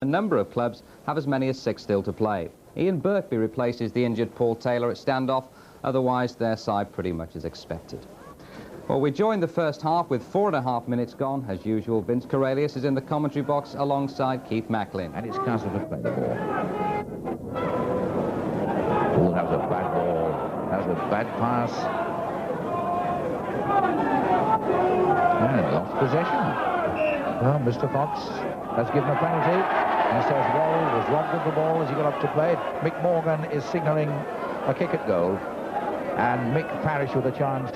A number of clubs have as many as 6 still to play. Ian Birkby replaces the injured Paul Taylor at standoff, otherwise their side pretty much as expected. Well, we joined the first half with 4.5 minutes gone. As usual, Vince Corellius is in the commentary box alongside Keith Macklin. And it's Castleford playing the ball. Oh, that was a bad ball. That was a bad pass. And lost possession. Well, Mr. Fox has given a penalty. And says Wall was robbed of the ball as he got up to play it. Mick Morgan is signalling a kick at goal. And Mick Parrish with a chance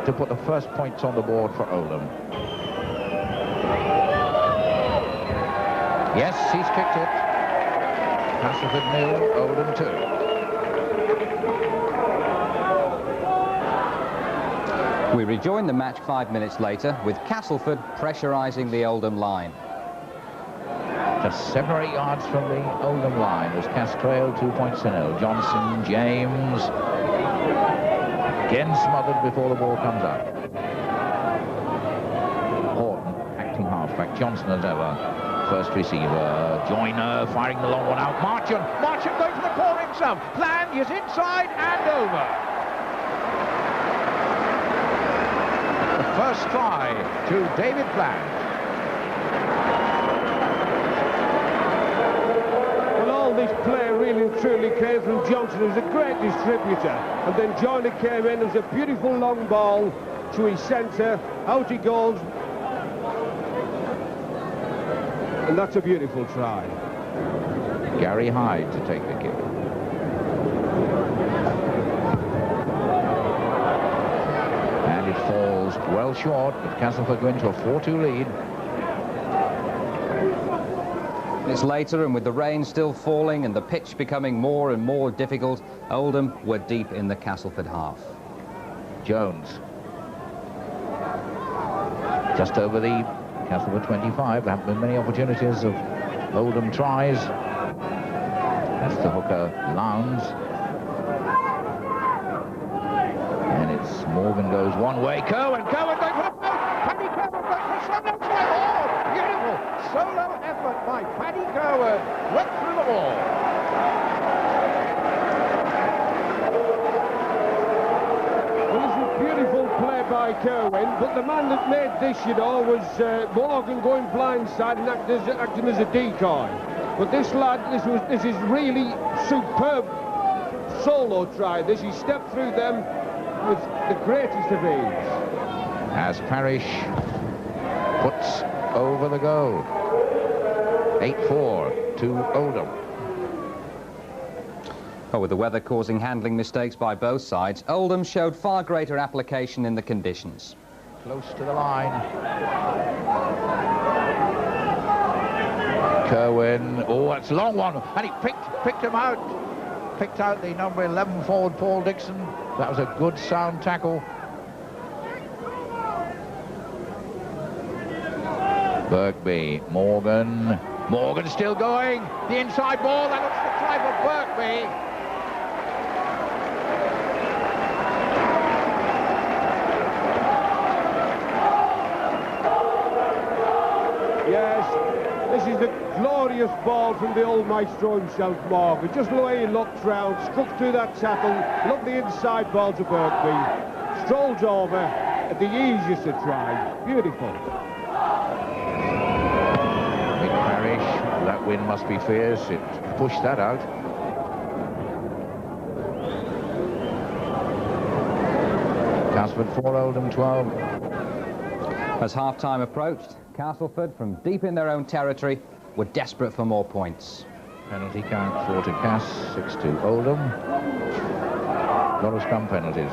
to put the first points on the board for Oldham. Yes, he's kicked it. Castleford 0, Oldham 2. We rejoin the match 5 minutes later with Castleford pressurising the Oldham line. Just 7 or 8 yards from the Oldham line as Cass trailed 2 points to 0. Johnson, James, again smothered before the ball comes up. Horton acting halfback, Johnson as ever. First receiver, Joyner firing the long one out. Marchant going to the corner himself. Plan is inside and over. The first try to David Plan. This play really and truly came from Johnson, who's a great distributor, and then Joyner came in. It was a beautiful long ball to his centre, out he goes, and that's a beautiful try. Gary Hyde to take the kick. And it falls well short, but Castleford go into a 4-2 lead. It's later, and with the rain still falling and the pitch becoming more and more difficult, Oldham were deep in the Castleford half. Jones. Just over the Castleford 25. There haven't been many opportunities of Oldham tries. That's the hooker, Lowndes. And it's Morgan goes one way. Cohen going for the post. Paddy Cohen going for solo try. Oh, beautiful. Solo effort by Paddy Cohen. Went through the ball. Well, it's a beautiful play by Cohen, but the man that made this, you know, was Morgan going blindside and acting as a decoy. But this lad, this is really superb solo try. This, he stepped through them with the greatest of ease. As Parrish puts over the goal. 8-4 to Oldham. Oh, with the weather causing handling mistakes by both sides, Oldham showed far greater application in the conditions. Close to the line. Kerwin, oh, that's a long one, and he picked him out. Picked out the number 11 forward, Paul Dixon. That was a good sound tackle. Birkby, Morgan still going. The inside ball, that looks the try for Birkby. Yes, this is the glorious ball from the old maestro himself, Morgan. Just the way he looked round, struck through that tackle, looked the inside ball to Birkby, strolls over at the easiest to try. Beautiful. That wind must be fierce. It pushed that out. Castleford 4, Oldham 12. As half-time approached, Castleford, from deep in their own territory, were desperate for more points. Penalty count 4 to Cass, 6 to Oldham. Lot of scrum penalties.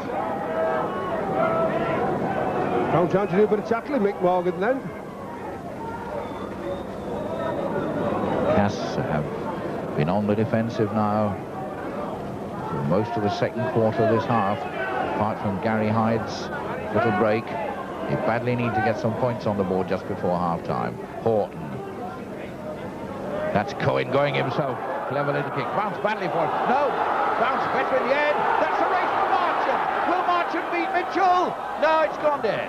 Found time to do a bit of tackling, Mick Morgan, then. Cass have been on the defensive now for most of the second quarter of this half, apart from Gary Hyde's little break. They badly need to get some points on the board just before half-time. Horton. That's Cohen going himself. Clever little kick. Bounce badly for it. No! Bounce better in the end. That's a race for Marchant. Will Marchant beat Mitchell? No, it's gone dead.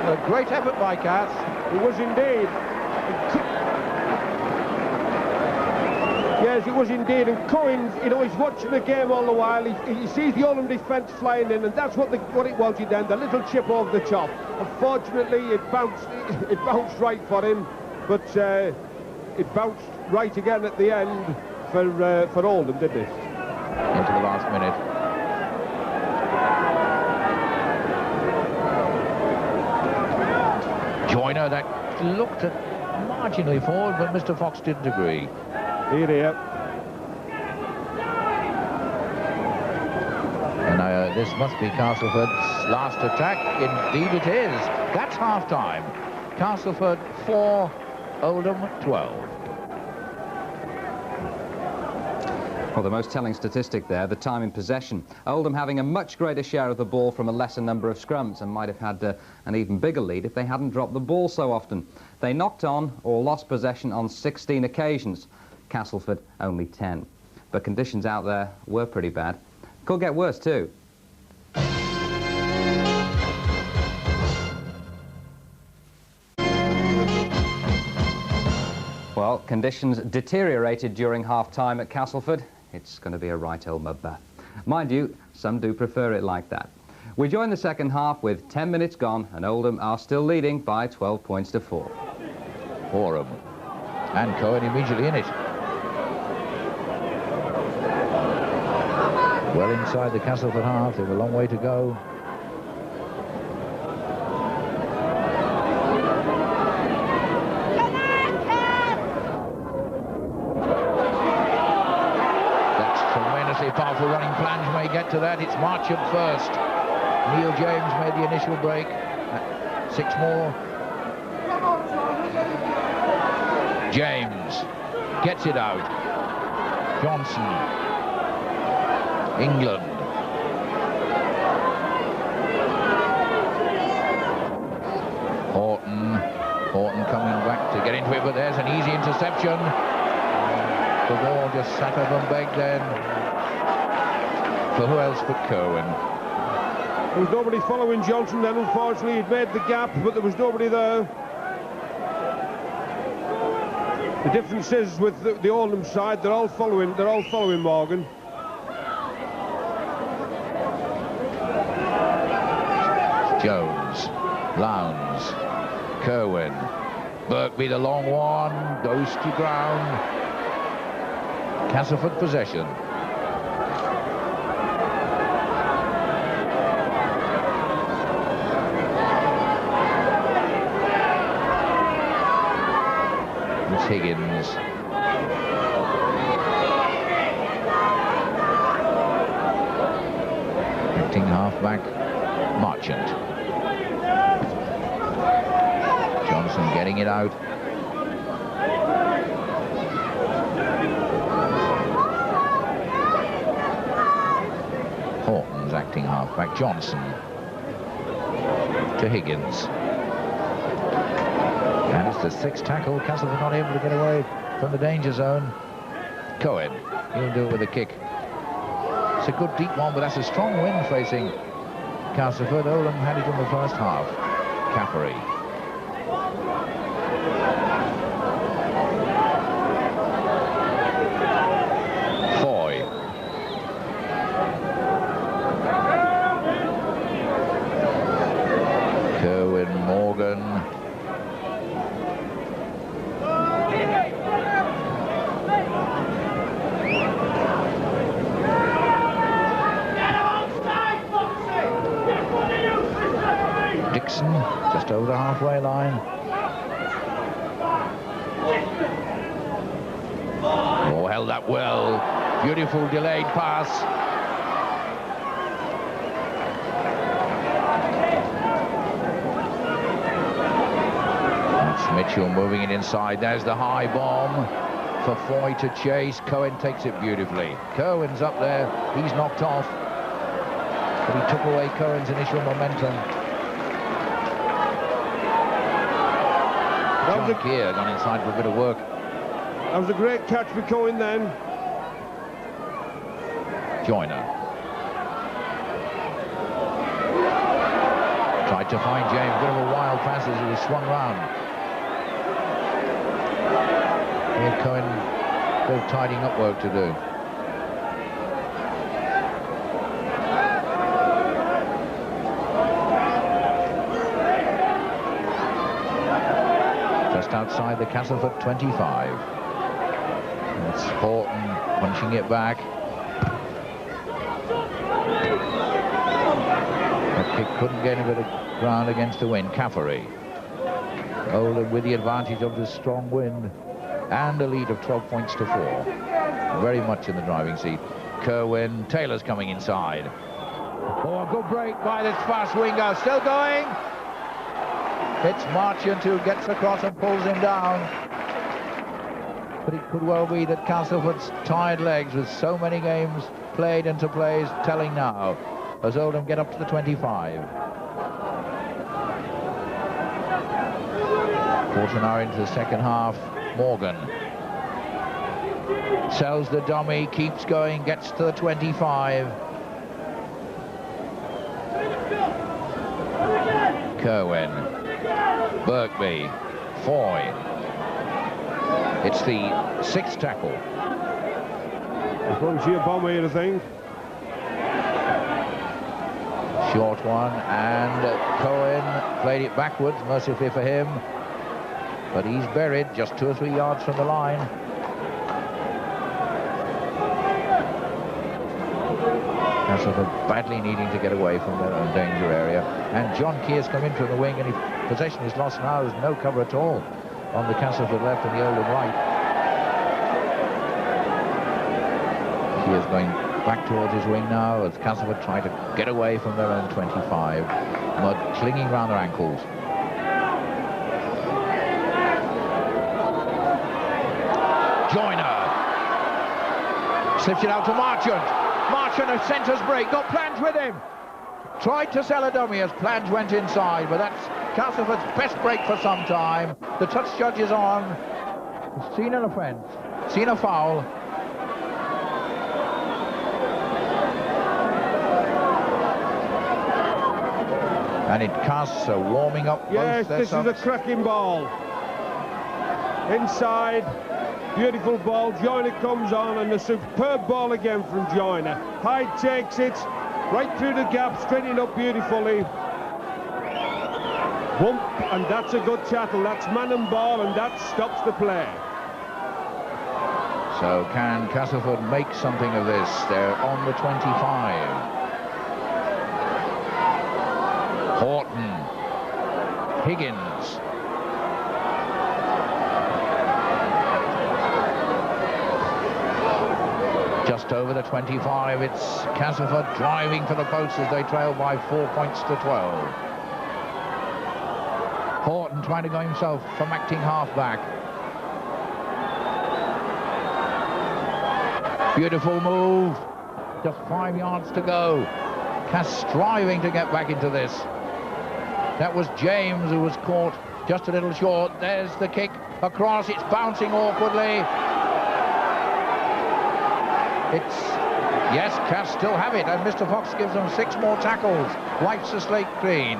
A great effort by Cass. It was indeed. Yes, it was indeed. And Cohen, you know, he's watching the game all the while. He sees the Oldham defence flying in, and that's what it wanted then, the little chip over the top. Unfortunately, it bounced right for him, but it bounced right again at the end for Oldham, didn't it? Into the last minute. Joyner, that looked at marginally forward, but Mr. Fox didn't agree. Here. And this must be Castleford's last attack. Indeed it is. That's half-time. Castleford 4, Oldham 12. Well, the most telling statistic there, the time in possession. Oldham having a much greater share of the ball from a lesser number of scrums and might have had an even bigger lead if they hadn't dropped the ball so often. They knocked on or lost possession on 16 occasions. Castleford only 10. But conditions out there were pretty bad. Could get worse too. Well, conditions deteriorated during half-time at Castleford. It's going to be a right old mudbath. Mind you, some do prefer it like that. We join the second half with 10 minutes gone, and Oldham are still leading by 12 points to 4. Oram. And Cohen immediately in it. Well inside the Castleford half. They have a long way to go. Powerful running plunge may get to that. It's Marchant first. Neil James made the initial break. 6 more. James gets it out. Johnson. England. Horton coming back to get into it, but there's an easy interception. The ball just sat up and begged then. For who else but Cohen? There was nobody following Johnson then, unfortunately. He'd made the gap, but there was nobody there. The difference is with the Oldham side, they're all following Morgan. Jones, Lowndes, Kerwin, Birkby the long one, goes to ground. Castleford possession. Higgins. Acting halfback, Marchant. Johnson getting it out. Horton's acting halfback, Johnson. To Higgins. And it's the 6th tackle. Castleford not able to get away from the danger zone. Cohen, he'll do it with a kick. It's a good deep one, but that's a strong wind facing Castleford. Oldham had it in the first half. Caffery. Foy. Kerwin, Morgan. Just over the halfway line. Oh, held that well. Beautiful delayed pass. That's Mitchell moving it inside. There's the high bomb for Foy to chase. Cohen takes it beautifully. Cohen's up there. He's knocked off. But he took away Cohen's initial momentum. John Keir gone inside for a bit of work. That was a great catch for Cohen then. Joyner. Tried to find James, bit of a wild pass as he was swung round. Here Cohen Still tidying up work to do. Just outside the Castleford 25. It's Horton punching it back. That kick couldn't get a bit of ground against the wind. Caffery. Oldham with the advantage of the strong wind and a lead of 12 points to 4. Very much in the driving seat. Kerwin. Taylor's coming inside. Oh, a good break by this fast winger. Still going. It's Marchant who gets across and pulls him down. But it could well be that Castleford's tired legs, with so many games played into plays, telling now as Oldham get up to the 25. Quarter an hour into the second half. Morgan sells the dummy, keeps going, gets to the 25. Kerwin. Birkby. Foy. It's the 6th tackle. From sheer bomb here, I think. Short one, and Cohen played it backwards, mercifully for him. But he's buried just 2 or 3 yards from the line. Castleford badly needing to get away from their own danger area. And John Keir's come in from the wing, and if possession is lost now, there's no cover at all on the Castleford left and the Oldham right. Keir's going back towards his wing now as Castleford try to get away from their own 25. Mud clinging around their ankles. Joyner slips it out to Marchant. Marchant, a centre's break, got Plange with him. Tried to sell a dummy as Plange went inside, but that's Castleford's best break for some time. The touch judge is on. Seen an offence, seen a foul. And it casts a warming up. Yes, this is a cracking ball. Inside. Beautiful ball. Joyner comes on, and a superb ball again from Joyner. Hyde takes it right through the gap, straightening up beautifully. Bump, and that's a good tackle. That's man and ball, and that stops the play. So can Castleford make something of this? They're on the 25. Horton. Higgins. Just over the 25, it's Castleford driving for the post as they trail by 4 points to 12. Horton trying to go himself from acting half-back. Beautiful move. Just 5 yards to go. Cass striving to get back into this. That was James who was caught just a little short. There's the kick across. It's bouncing awkwardly. Yes, Cass still have it, and Mr. Fox gives them 6 more tackles. Wipes the slate clean.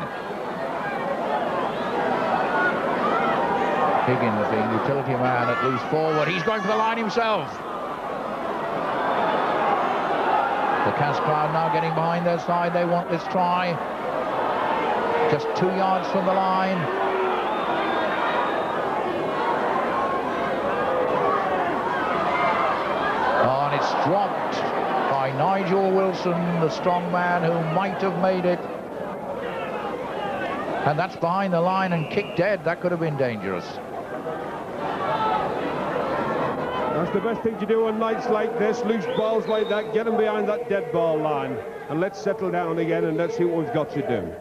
Higgins, the utility man, at loose forward. He's going for the line himself. The Cass crowd now getting behind their side. They want this try. Just 2 yards from the line. Oh, and it's dropped by Nigel Wilson, the strong man who might have made it. And that's behind the line and kicked dead. That could have been dangerous. That's the best thing to do on nights like this, loose balls like that, get them behind that dead ball line, and let's settle down again and let's see what we've got to do.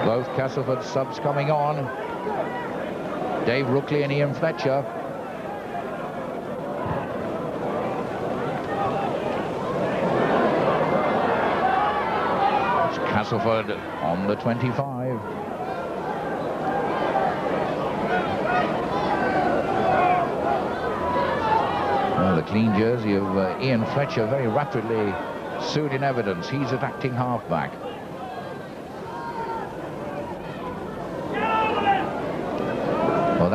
Both Castleford subs coming on. Dave Rookley and Ian Fletcher. Castleford on the 25. Well, the clean jersey of Ian Fletcher very rapidly sued in evidence. He's at acting halfback.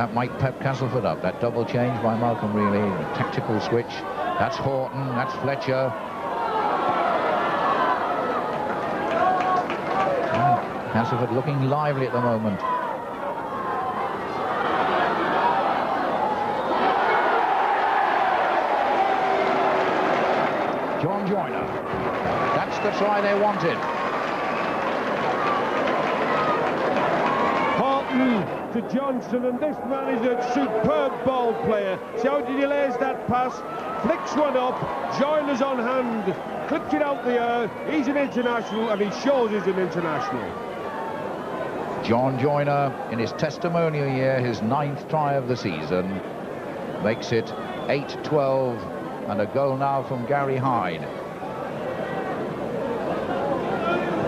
that might pep Castleford up. That double change by Malcolm really, a tactical switch. That's Horton, that's Fletcher. Castleford looking lively at the moment. John Joyner. That's the try they wanted. Horton to Johnson, and this man is a superb ball player. See how he delays that pass, flicks one up, Joyner's on hand, clipped it out the air. He's an international, and he shows he's an international. John Joyner, in his testimonial year, his 9th try of the season, makes it 8-12, and a goal now from Gary Hyde.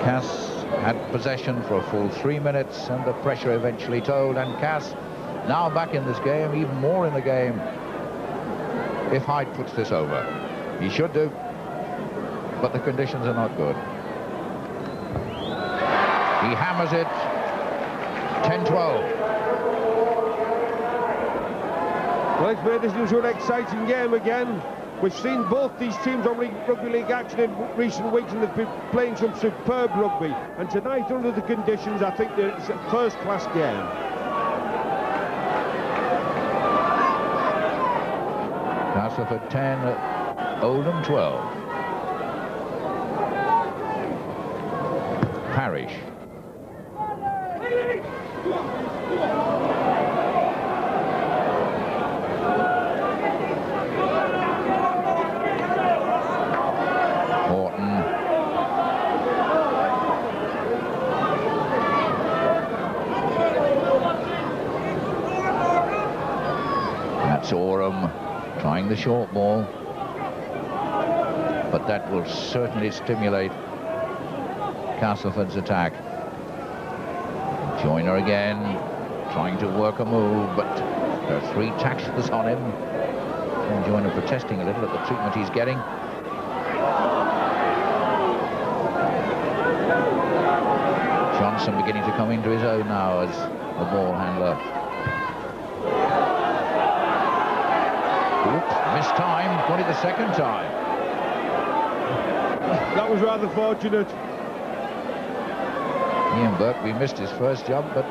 Cass had possession for a full 3 minutes, and the pressure eventually told, and Cass now back in this game, even more in the game, if Hyde puts this over. He should do, but the conditions are not good. He hammers it. 10-12. Well, it's made this into an exciting game again. We've seen both these teams on rugby league action in recent weeks, and they've been playing some superb rugby. And tonight, under the conditions, I think that it's a first-class game. Castleford 10, Oldham 12. Parrish. Horton. That's Oldham trying the short ball, but that will certainly stimulate Castleford's attack. Joyner again, trying to work a move, but there are 3 tackles on him. And Joyner protesting a little at the treatment he's getting. Johnson beginning to come into his own now as the ball handler. Oops, missed time, got it the second time. That was rather fortunate. Ian Burke missed his first jump, but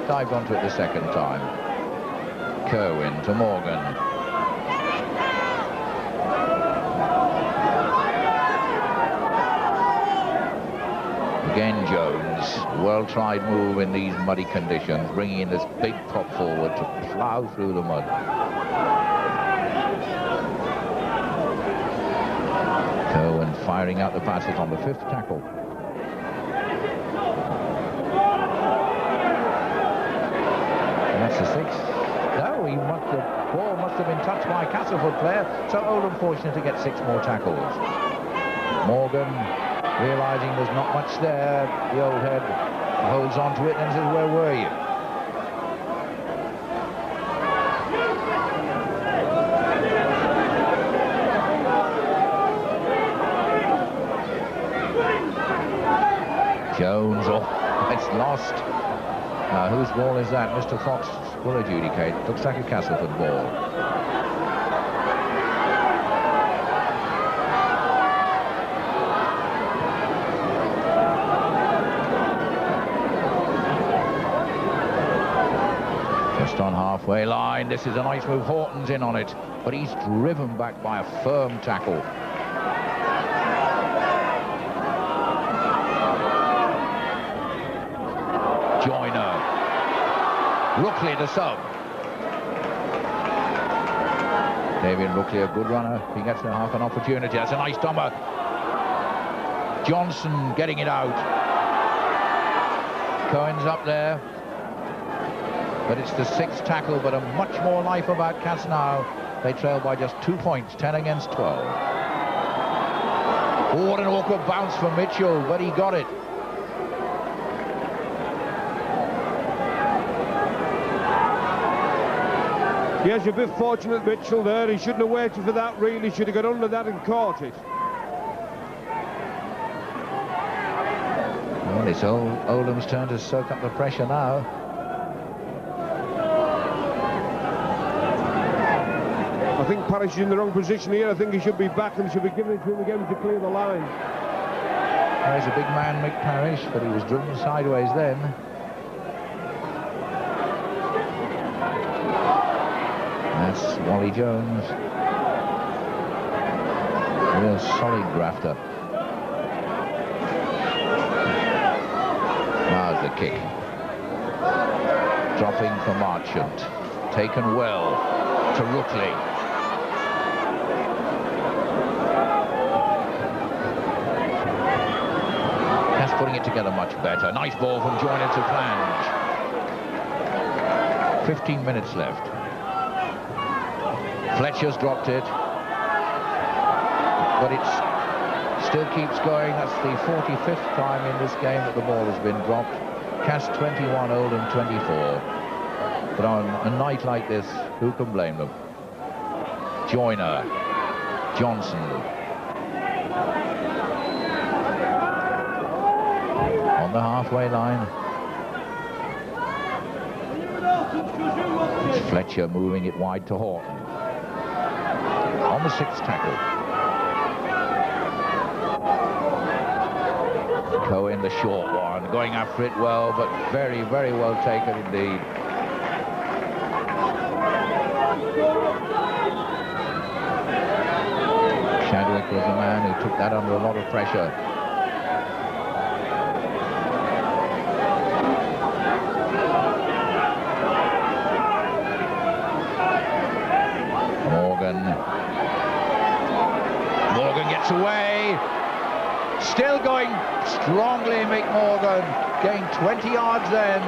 dived onto it the second time. Kerwin to Morgan. Again Jones, well-tried move in these muddy conditions, bringing in this big prop forward to plough through the mud. Kerwin firing out the passes on the 5th tackle. That's the 6th. No, the ball must have been touched by a Castleford player, so Oldham fortunate to get 6 more tackles. Morgan, realising there's not much there, the old head holds on to it and says, where were you? Jones, oh, it's lost. Whose ball is that? Mr. Fox will adjudicate. Looks like a Castleford ball. Just on halfway line. This is a nice move. Horton's in on it, but he's driven back by a firm tackle. Joyner. Rookley to sub. David Rookley, a good runner. He gets half an opportunity. That's a nice dumber. Johnson getting it out. Cohen's up there. But it's the 6th tackle, but a much more life about Cass now. They trail by just 2 points, 10 against 12. Oh, what an awkward bounce for Mitchell, but he got it. Yes, a bit fortunate, Mitchell, there. He shouldn't have waited for that, really. He should have got under that and caught it. Well, it's Oldham's turn to soak up the pressure now. Parish is in the wrong position here. I think he should be back and should be given it to him again to clear the line. There's a big man, Mick Parish, but he was driven sideways then. That's Wally Jones. Real solid grafter. Now's the kick. Dropping for Marchant. Taken well to Rookley. That's putting it together much better. Nice ball from Joyner to Flange. 15 minutes left. Fletcher's dropped it. But it still keeps going. That's the 45th time in this game that the ball has been dropped. Cass 21, Oldham 24. But on a night like this, who can blame them? Joyner, Johnson. On the halfway line. It's Fletcher moving it wide to Horton. On the 6th tackle. Cohen, the short one, going after it well, but very, very well taken indeed. Chadwick was the man who took that under a lot of pressure. Morgan gets away. Still going strongly, Mick Morgan. Gained 20 yards then.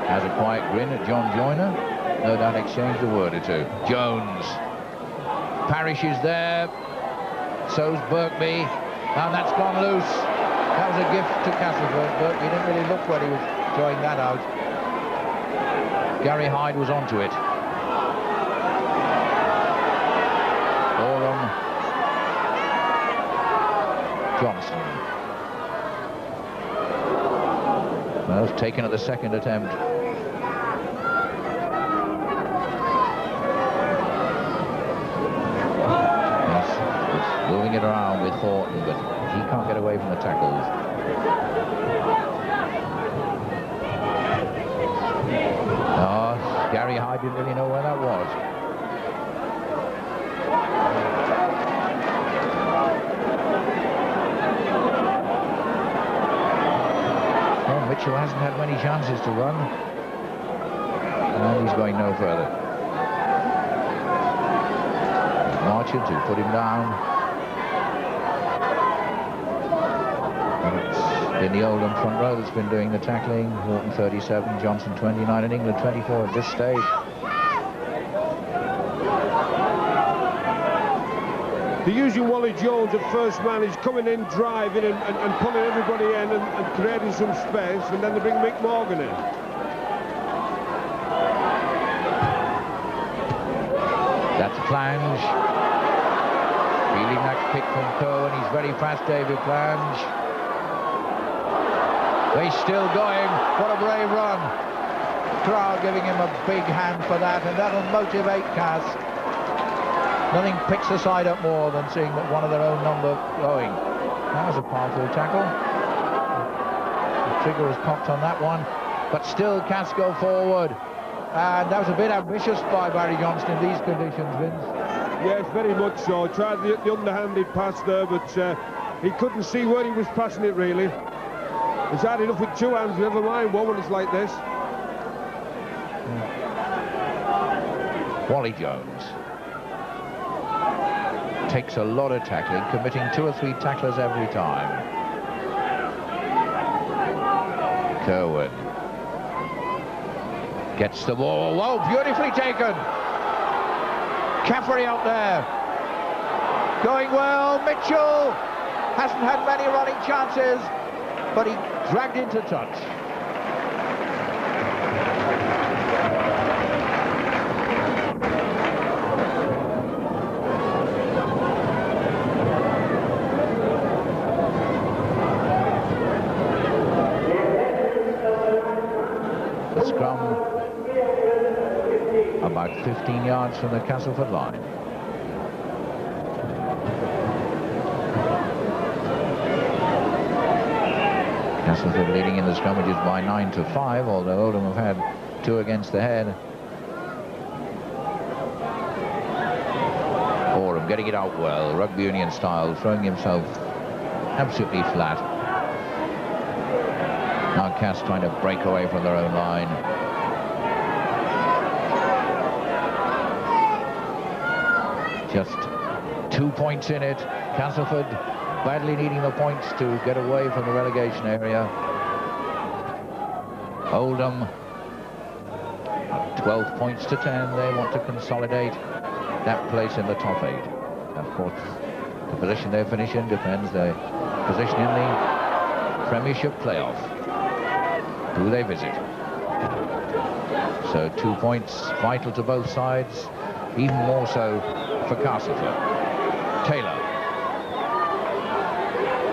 Has a quiet grin at John Joyner. No doubt exchanged a word or two. Jones. Parish is there. So's Birkby. And that's gone loose. That was a gift to Castleford. Birkby didn't really look when he was throwing that out. Gary Hyde was onto it. Oldham. Johnson. Well, it was taken at the second attempt. Yes, moving it around with Horton, but he can't get away from the tackles. Oh, Gary Hyde didn't really know where that was. Well, Mitchell hasn't had many chances to run. And he's going no further. Marchant to put him down. In the Oldham front row that's been doing the tackling. Horton 37, Johnson 29, and England 24 at this stage. They're using Wally Jones at first man. He's coming in, driving and pulling everybody in and creating some space, and then they bring Mick Morgan in. That's Flange. Feeling that kick from Cohen. He's very fast, David Flange. He's still going. What a brave run. Crowd giving him a big hand for that, and that'll motivate Cass. Nothing picks the side up more than seeing that one of their own number going. That was a powerful tackle. The trigger was popped on that one, but still Cass go forward. And that was a bit ambitious by Barry Johnston in these conditions, Vince. Yes, very much so. Tried the underhanded pass there, but he couldn't see where he was passing it, really. It's hard enough with two hands, never mind one when it's like this. Wally Jones takes a lot of tackling, committing 2 or 3 tacklers every time. Cohen gets the ball. Whoa, beautifully taken. Caffery out there. Going well. Mitchell hasn't had many running chances, but he dragged into touch. The scrum 15 yards from the Castleford line. Castleford leading in the scrummages by 9-5, although Oldham have had 2 against the head. Oram getting it out well, rugby union style, throwing himself absolutely flat. Now Cass trying to break away from their own line. Just 2 points in it. Castleford badly needing the points to get away from the relegation area. Oldham 12 points to 10. They want to consolidate that place in the top 8. Of course, the position they finish in depends their position in the Premiership playoff. Who they visit. So 2 points vital to both sides, even more so for Castleford. Taylor.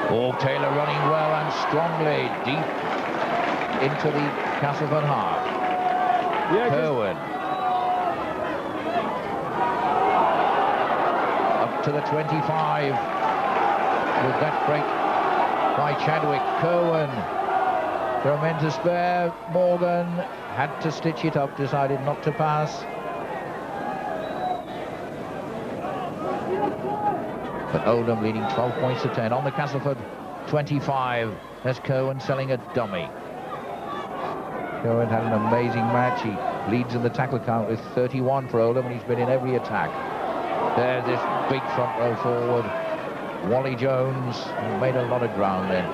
Oh, Taylor running well and strongly deep into the Castleford half. Yeah, Kerwin. Up to the 25 with that break by Chadwick. Kerwin. There are men to spare. Morgan had to stitch it up, decided not to pass. But Oldham leading 12 points to 10 on the Castleford 25. There's Cohen selling a dummy. Cohen had an amazing match. He leads in the tackle count with 31 for Oldham, and he's been in every attack. There's this big front row forward. Wally Jones made a lot of ground then.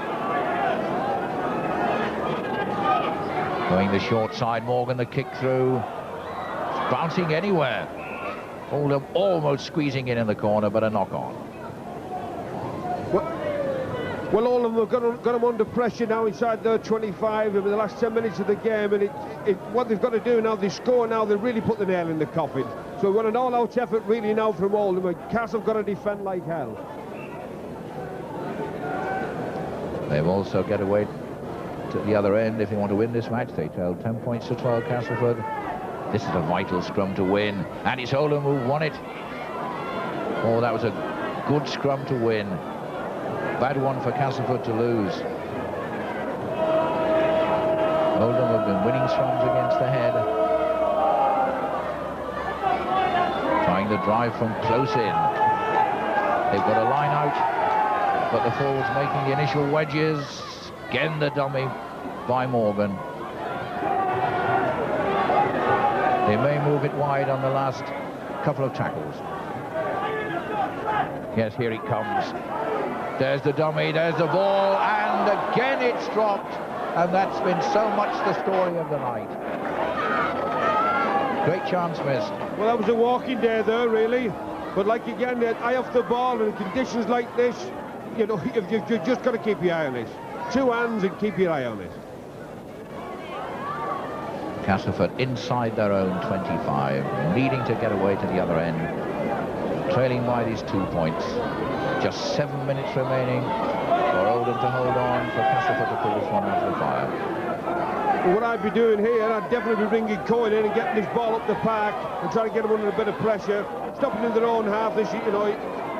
Going the short side, Morgan the kick through. It's bouncing anywhere. Oldham almost squeezing in the corner, but a knock on. Well, Oldham have got them under pressure now inside their 25 in the last 10 minutes of the game, and what they've got to do now, they score now, they really put the nail in the coffin. So we've got an all-out effort really now from Oldham, and Castle have got to defend like hell. They've also got to wait to the other end if they want to win this match. They trail 10 points to 12 Castleford. This is a vital scrum to win, and it's Oldham who won it. Oh, that was a good scrum to win. Bad one for Castleford to lose. Oldham have been winning scrums against the head. Trying the drive from close in. They've got a line out, but the forwards making the initial wedges. Again the dummy by Morgan. They may move it wide on the last couple of tackles. Yes, here it comes. There's the dummy, there's the ball, and again it's dropped. And that's been so much the story of the night. Great chance missed. Well, that was a walking day there, really. But like again, the eye off the ball in conditions like this, you know, you've just got to keep your eye on it. 2 hands and keep your eye on it. Castleford inside their own 25, needing to get away to the other end. Trailing by these 2 points. Just 7 minutes remaining for Oldham to hold on, for Castleford to pull this one out of the fire. Well, what I'd be doing here, I'd definitely be bringing Coyne in and getting this ball up the park and trying to get them under a bit of pressure. Stopping in their own half, this, you know,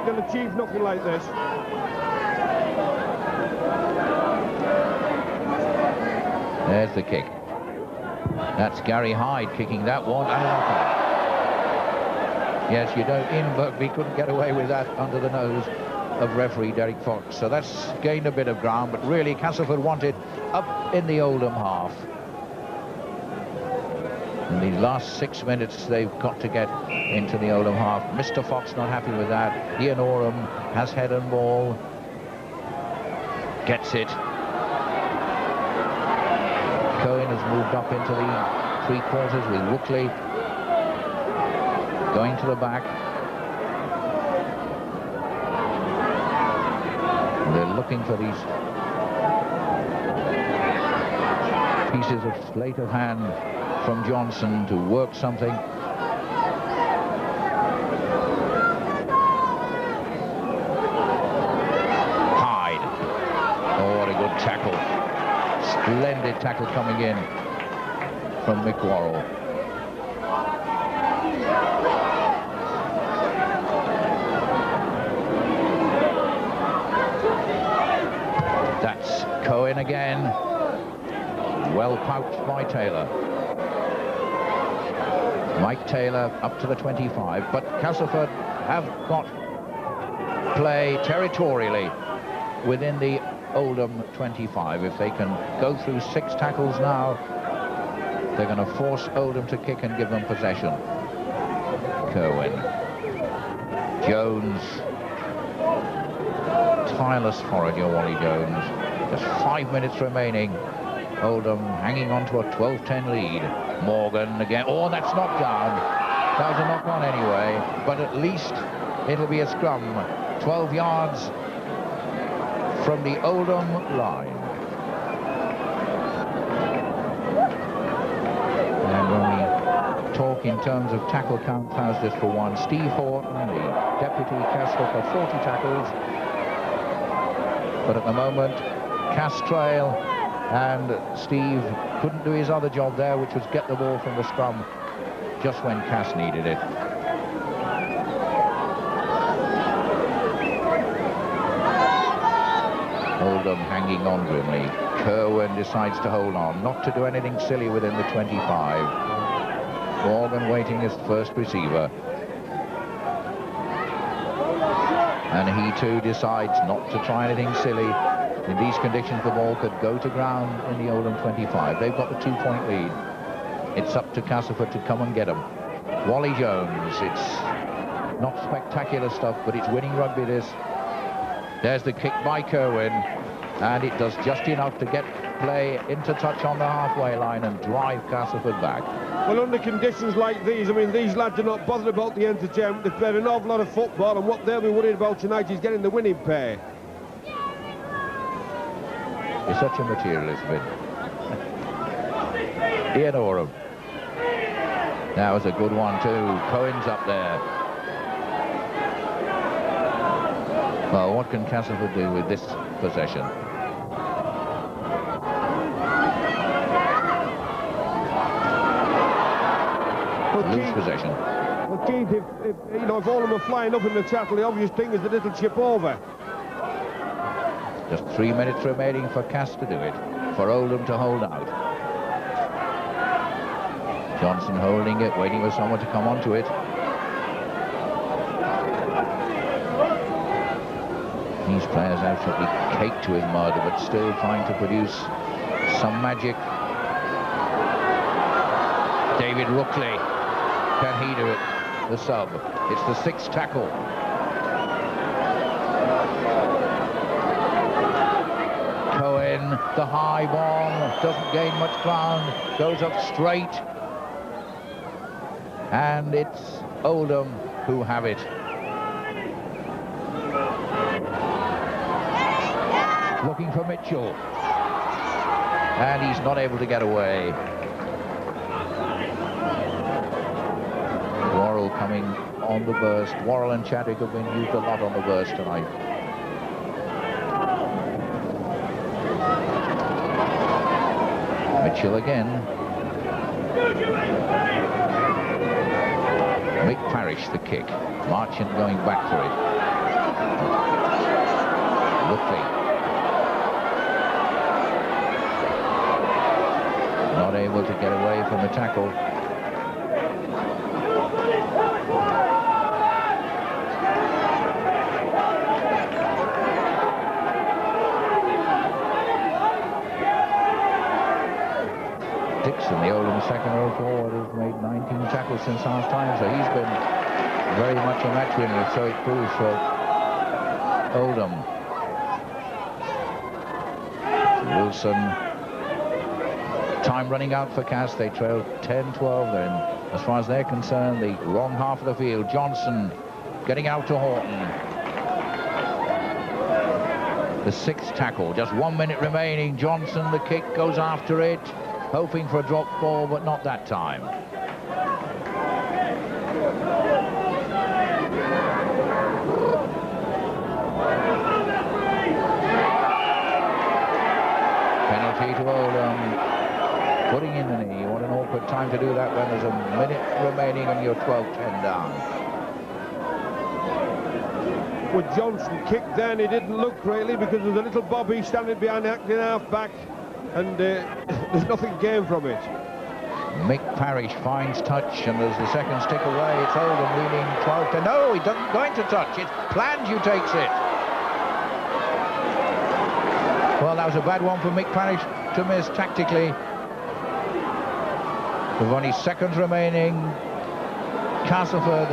they'll achieve nothing like this. There's the kick. That's Gary Hyde kicking that one, and a knockout. Yes, you know, Ian Burkby couldn't get away with that under the nose of referee Derek Fox. So that's gained a bit of ground, but really Castleford wanted up in the Oldham half. In these last 6 minutes, they've got to get into the Oldham half. Mr. Fox not happy with that. Ian Oram has head and ball. Gets it. Cohen has moved up into the 3 quarters with Wookley going to the back. They're looking for these pieces of sleight of hand from Johnson to work something. Hyde. Oh, what a good tackle. Splendid tackle coming in from Mick Worrell. Cohen again. Well pouched by Taylor. Mike Taylor up to the 25, but Castleford have got play territorially within the Oldham 25. If they can go through 6 tackles now, they're going to force Oldham to kick and give them possession. Cohen. Jones. Tireless foragger, Wally Jones. Just 5 minutes remaining. Oldham hanging on to a 12-10 lead. Morgan again. Oh, that's knocked down. That was a knock on anyway, but at least it'll be a scrum. 12 yards from the Oldham line. And when we talk in terms of tackle count, how's this for one? Steve Horton, the deputy Castleford, for 40 tackles. But at the moment, Cass trail, and Steve couldn't do his other job there, which was get the ball from the scrum just when Cass needed it. Oldham hanging on grimly. Kerwin decides to hold on, not to do anything silly within the 25. Morgan waiting as first receiver. And he too decides not to try anything silly. In these conditions, the ball could go to ground in the Oldham 25. They've got the 2-point lead. It's up to Castleford to come and get them. Wally Jones, it's not spectacular stuff, but it's winning rugby, this. There's the kick by Kerwin, and it does just enough to get play into touch on the halfway line and drive Castleford back. Well, under conditions like these, I mean, these lads are not bothered about the entertainment. They've played an awful lot of football, and what they'll be worried about tonight is getting the winning pay. You're such a materialist, Vin. Ian Oram. That was a good one, too. Cohen's up there. Well, what can Castleford do with this possession? Lose possession. Well, Keith, if Oldham are flying up in the tackle, the obvious thing is the little chip over. Just 3 minutes remaining for Cass to do it, for Oldham to hold out. Johnson holding it, waiting for someone to come onto it. These players absolutely caked to his mud, but still trying to produce some magic. David Rookley, can he do it? The sub. It's the 6th tackle. Cohen, the high bomb, doesn't gain much ground, goes up straight. And it's Oldham who have it. Looking for Mitchell. And he's not able to get away. Worrell coming on the burst. Worrell and Chadwick have been used a lot on the burst tonight. Mitchell again. Mick Parrish the kick. Marchant going back for it. Rookley. Not able to get away from the tackle. Dixon, the Oldham second row forward, has made 19 tackles since half-time, so he's been very much a match winner, so it proves for Oldham. Wilson. Time running out for Cass. They trail 10-12 then. As far as they're concerned, the wrong half of the field. Johnson getting out to Horton. The 6th tackle. Just 1 minute remaining. Johnson, the kick, goes after it. Hoping for a drop ball, but not that time. Penalty to Oldham. Putting in the knee. What an awkward time to do that when there's a minute remaining and you're 12-10 down. with Johnson kicked then. He didn't look really because of the little Bobby standing behind acting half-back, and there's nothing gained from it. Mick Parrish finds touch, and as the seconds tick away, it's Oldham leading 12-10. No, he doesn't go into touch. It's Planned who takes it. Well, that was a bad one for Mick Parrish to miss tactically. With only seconds remaining, Castleford,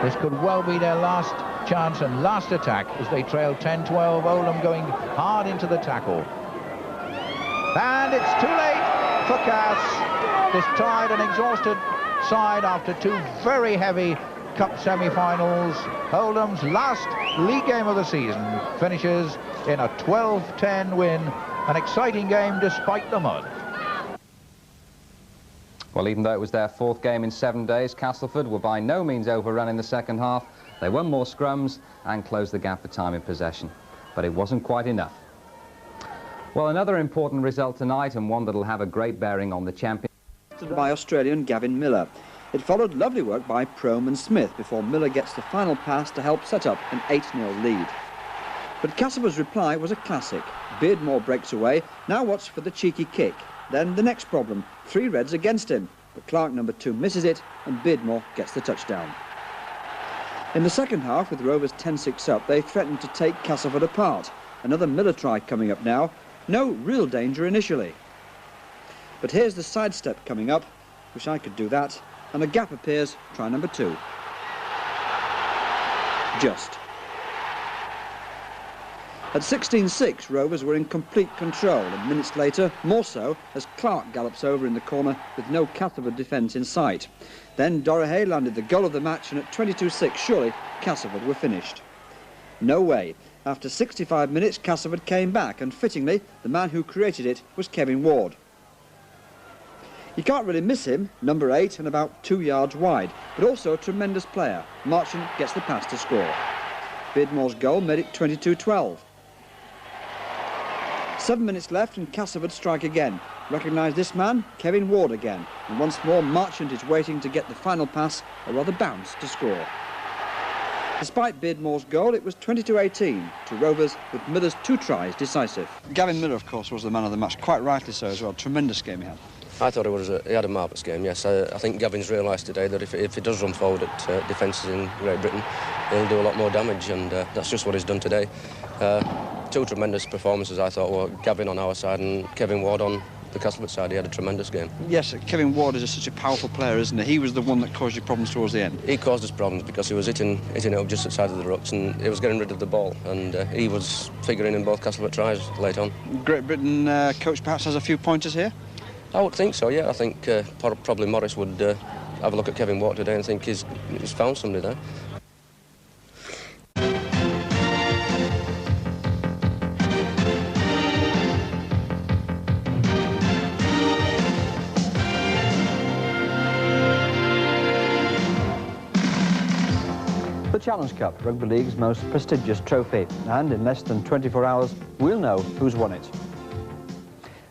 this could well be their last chance and last attack as they trail 10-12. Oldham going hard into the tackle. And it's too late for Cass. This tired and exhausted side after two very heavy cup semi-finals. Oldham's last league game of the season finishes in a 12-10 win. An exciting game despite the mud. Well, even though it was their fourth game in 7 days, Castleford were by no means overrun in the second half. They won more scrums and closed the gap for time in possession. But it wasn't quite enough. Well, another important result tonight, and one that'll have a great bearing on the champion. By Australian Gavin Miller. It followed lovely work by Prome and Smith before Miller gets the final pass to help set up an 8-0 lead. But Castleford's reply was a classic. Beardmore breaks away. Now watch for the cheeky kick. Then the next problem, 3 reds against him. But Clark number 2 misses it, and Beardmore gets the touchdown. In the second half, with Rovers 10-6 up, they threatened to take Castleford apart. Another Miller try coming up now. No real danger initially. But here's the sidestep coming up. Wish I could do that. And a gap appears, try number 2. Just. At 16-6, Rovers were in complete control, and minutes later, more so, as Clark gallops over in the corner with no Castleford defence in sight. Then Dorahey landed the goal of the match, and at 22-6, surely, Castleford were finished. No way. After 65 minutes, Castleford came back, and fittingly, the man who created it was Kevin Ward. You can't really miss him, number 8 and about 2 yards wide, but also a tremendous player. Marchant gets the pass to score. Beardmore's goal made it 22-12. 7 minutes left and Castleford strike again. Recognise this man? Kevin Ward again. And once more Marchant is waiting to get the final pass, or rather bounce, to score. Despite Beardmore's goal, it was 22-18 to Rovers, with Miller's 2 tries decisive. Gavin Miller, of course, was the man of the match, quite rightly so as well. Tremendous game he had. I thought he had a marvellous game, yes. I think Gavin's realised today that if he does run forward at defences in Great Britain, he'll do a lot more damage, and that's just what he's done today. 2 tremendous performances, I thought, were Gavin on our side and Kevin Ward on the Castleford side. He had a tremendous game. Yes, Kevin Ward is such a powerful player, isn't he? He was the one that caused you problems towards the end. He caused us problems because he was hitting it up just outside of the rucks, and he was getting rid of the ball, and he was figuring in both Castleford tries late on. Great Britain coach perhaps has a few pointers here? I would think so, yeah. I think probably Morris would have a look at Kevin Ward today and think he's found somebody there. The Challenge Cup, Rugby League's most prestigious trophy, and in less than 24 hours, we'll know who's won it.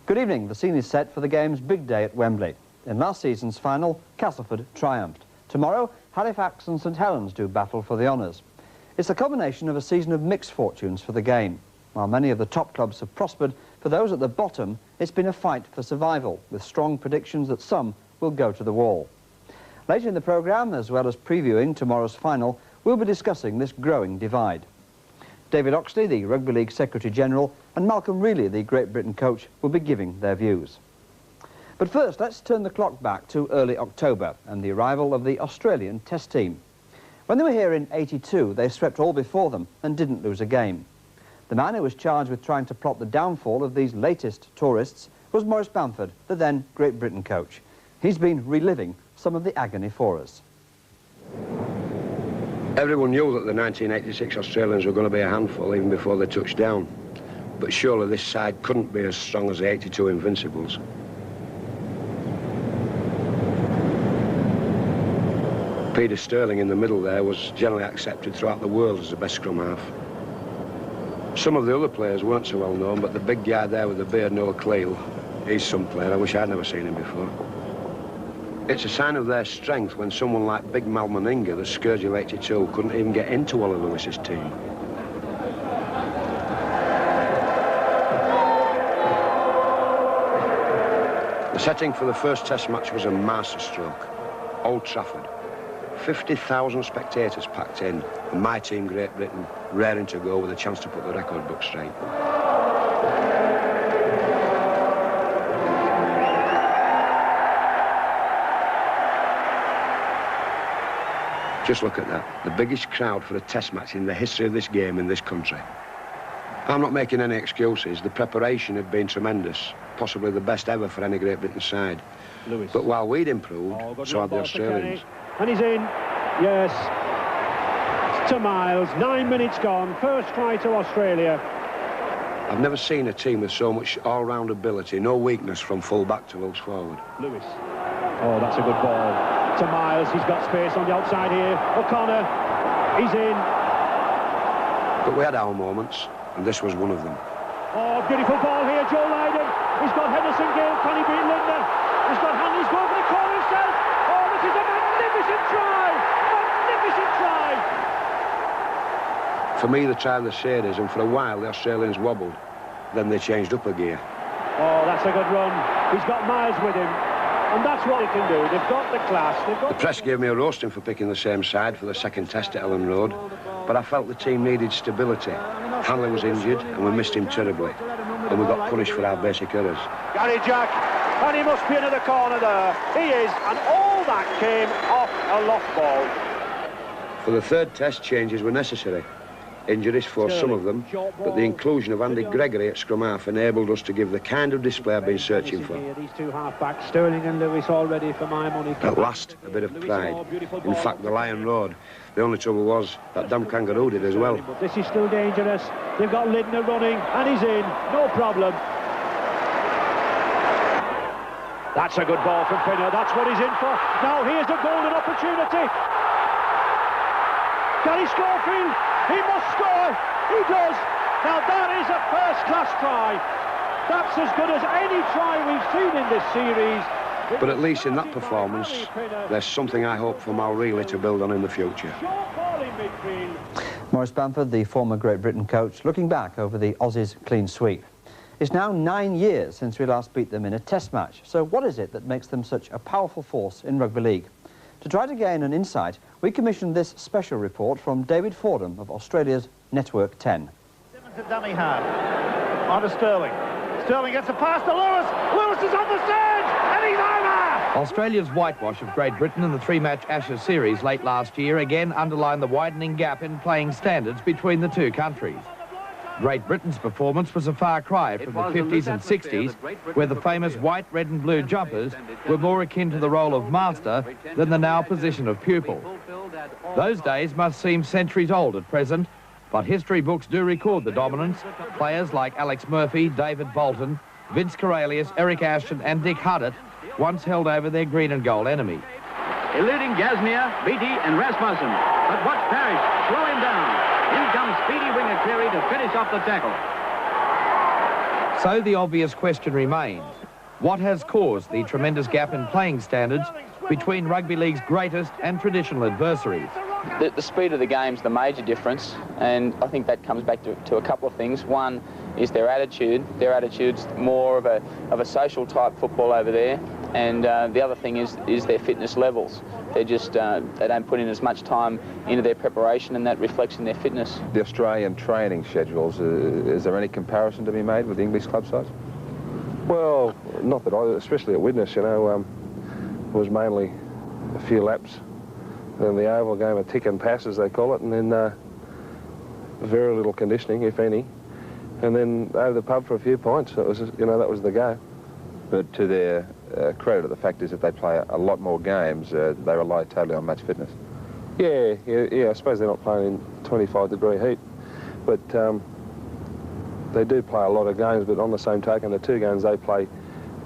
Good evening. The scene is set for the game's big day at Wembley. In last season's final, Castleford triumphed. Tomorrow, Halifax and St Helens do battle for the honours. It's a combination of a season of mixed fortunes for the game. While many of the top clubs have prospered, for those at the bottom, it's been a fight for survival, with strong predictions that some will go to the wall. Later in the programme, as well as previewing tomorrow's final, we'll be discussing this growing divide. David Oxley, the Rugby League Secretary-General, and Malcolm Reilly, the Great Britain coach, will be giving their views. But first, let's turn the clock back to early October and the arrival of the Australian Test team. When they were here in '82, they swept all before them and didn't lose a game. The man who was charged with trying to plot the downfall of these latest tourists was Maurice Bamford, the then Great Britain coach. He's been reliving some of the agony for us. Everyone knew that the 1986 Australians were going to be a handful even before they touched down. But surely this side couldn't be as strong as the '82 Invincibles. Peter Sterling in the middle there was generally accepted throughout the world as the best scrum half. Some of the other players weren't so well known, but the big guy there with the beard, Noel Cleal, he's some player. I wish I'd never seen him before. It's a sign of their strength when someone like Big Mal Meninga, the scourge of 82, couldn't even get into Wally Lewis's team. The setting for the first Test match was a masterstroke. Old Trafford. 50,000 spectators packed in, and my team, Great Britain, raring to go with a chance to put the record book straight. Just look at that, the biggest crowd for a Test match in the history of this game in this country. I'm not making any excuses. The preparation had been tremendous, possibly the best ever for any Great Britain side. Lewis. But while we'd improved, so had the Australians. And he's in, yes, to Miles, 9 minutes gone, first try to Australia. I've never seen a team with so much all-round ability, no weakness from full-back to loose forward. Lewis, oh, that's a good ball. To Miles, he's got space on the outside here. O'Connor, he's in. But we had our moments, and this was one of them. Oh, beautiful ball here, Joe Lydon. He's got Henderson Gale, can he beat Lindner? He's got Hanley's go over the corner himself. Oh, this is a magnificent try! Magnificent try! For me, the try of the Shaders, and for a while the Australians wobbled. Then they changed up a gear. Oh, that's a good run. He's got Miles with him. And that's what he can do. They've got the class. The press gave me a roasting for picking the same side for the second Test at Ellen Road, but I felt the team needed stability. Hanley was injured, and we missed him terribly, and we got punished for our basic errors. Gary Jack, and he must be into the corner there. He is, and all that came off a loft ball. For the third Test, changes were necessary. Injuries forced some of them, but the inclusion of Andy Gregory at scrum half enabled us to give the kind of display I've been searching for. These two half-backs, Sterling and Lewis, already for my money. At last, a bit of pride. In fact, the Lion rode. The only trouble was that damn kangaroo did as well. But this is still dangerous. They've got Lindner running, and he's in. No problem. That's a good ball from Pinner. That's what he's in for. Now here's the golden opportunity. Gary Schofield. He must score. He does. Now that is a first-class try. That's as good as any try we've seen in this series. But at least in that performance, there's something I hope for Mal really to build on in the future. Maurice Bamford, the former Great Britain coach, looking back over the Aussies' clean sweep. It's now 9 years since we last beat them in a Test match. So what is it that makes them such a powerful force in rugby league? To try to gain an insight, we commissioned this special report from David Fordham of Australia's Network 10. To dummy half. On to Sterling. Sterling gets a pass to Lewis. Lewis is on the surge, and he's over! Australia's whitewash of Great Britain in the three-match Ashes series late last year again underlined the widening gap in playing standards between the two countries. Great Britain's performance was a far cry from the 50s and 60s, where the famous white, red and blue jumpers were more akin to the role of master than the now position of pupil. Those days must seem centuries old at present, but history books do record the dominance. Players like Alex Murphy, David Bolton, Vince Corelius, Eric Ashton and Dick Huddett once held over their green and gold enemy. Eluding Gasnier, Beattie and Rasmussen, but watch Parrish slow him down. In comes speedy winger Cleary to finish off the tackle. So the obvious question remains, what has caused the tremendous gap in playing standards between rugby league's greatest and traditional adversaries? The speed of the game's the major difference, and I think that comes back to a couple of things. One is their attitude. Their attitude's more of a social type football over there, and the other thing is their fitness levels. They just they don't put in as much time into their preparation, and that reflects in their fitness. The Australian training schedules, is there any comparison to be made with the English club sides? Well, not that especially at Widnes, you know, it was mainly a few laps. Then the oval game, a tick and pass, as they call it, and then very little conditioning, if any, and then over the pub for a few pints. It was, you know, that was the go. But to their credit, the fact is that they play a lot more games. They rely totally on match fitness. Yeah. I suppose they're not playing in 25-degree heat, but they do play a lot of games. But on the same token, the two games they play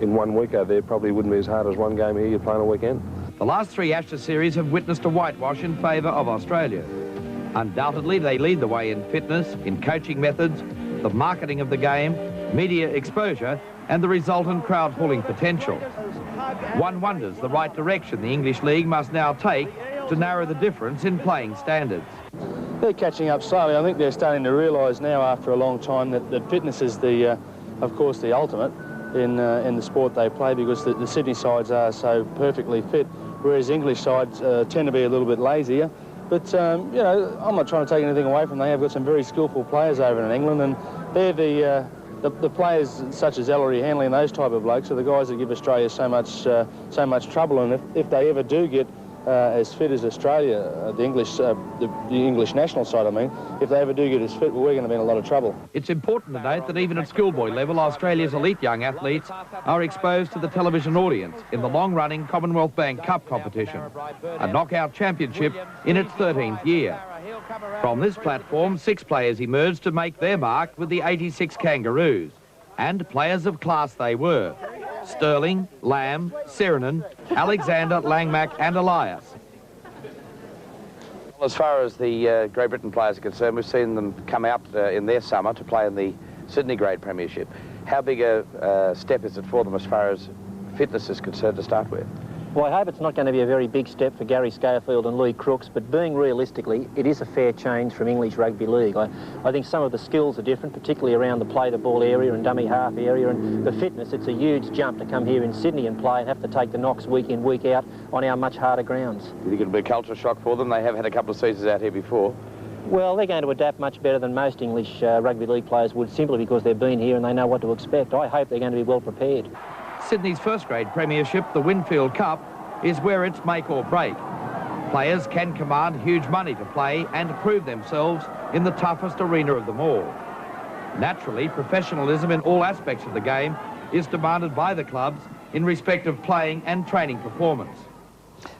in 1 week over there probably wouldn't be as hard as one game here you play on a weekend. The last three Ashes series have witnessed a whitewash in favour of Australia. Undoubtedly, they lead the way in fitness, in coaching methods, the marketing of the game, media exposure, and the resultant crowd-pulling potential. One wonders the right direction the English League must now take to narrow the difference in playing standards. They're catching up slowly. I think they're starting to realise now after a long time that fitness is of course, the ultimate in the sport they play, because the Sydney sides are so perfectly fit, whereas English sides tend to be a little bit lazier. But, you know, I'm not trying to take anything away from them. They have got some very skillful players over in England, and they're the players such as Ellery Hanley and those type of blokes are the guys that give Australia so much trouble. And if they ever do get as fit as Australia, the English national side, I mean, if they ever do get as fit, well, we're going to be in a lot of trouble. It's important to note that even at schoolboy level, Australia's elite young athletes are exposed to the television audience in the long-running Commonwealth Bank Cup competition, a knockout championship in its 13th year. From this platform, 6 players emerged to make their mark with the 86 Kangaroos, and players of class they were. Sterling, Lamb, Sirenen, Alexander, Langmack and Elias. Well, as far as the Great Britain players are concerned, we've seen them come out in their summer to play in the Sydney Grade Premiership. How big a step is it for them as far as fitness is concerned to start with? Well, I hope it's not going to be a very big step for Gary Schofield and Louis Crooks, but being realistically, it is a fair change from English Rugby League. I think some of the skills are different, particularly around the play-the-ball area and dummy half area, and the fitness. It's a huge jump to come here in Sydney and play and have to take the knocks week in, week out on our much harder grounds. Do you think it'll be a culture shock for them? They have had a couple of seasons out here before. Well, they're going to adapt much better than most English Rugby League players would, simply because they've been here and they know what to expect. I hope they're going to be well prepared. Sydney's first-grade premiership, the Winfield Cup, is where it's make or break. Players can command huge money to play and prove themselves in the toughest arena of them all. Naturally, professionalism in all aspects of the game is demanded by the clubs in respect of playing and training performance.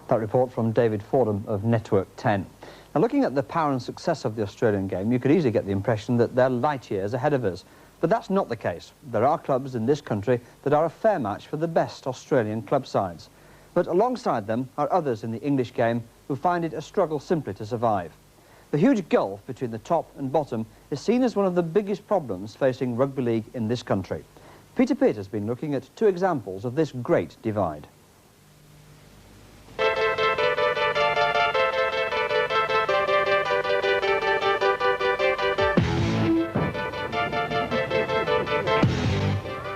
That report from David Fordham of Network 10. Now, looking at the power and success of the Australian game, you could easily get the impression that they're light years ahead of us. But that's not the case. There are clubs in this country that are a fair match for the best Australian club sides. But alongside them are others in the English game who find it a struggle simply to survive. The huge gulf between the top and bottom is seen as one of the biggest problems facing rugby league in this country. Peter Pitt has been looking at 2 examples of this great divide.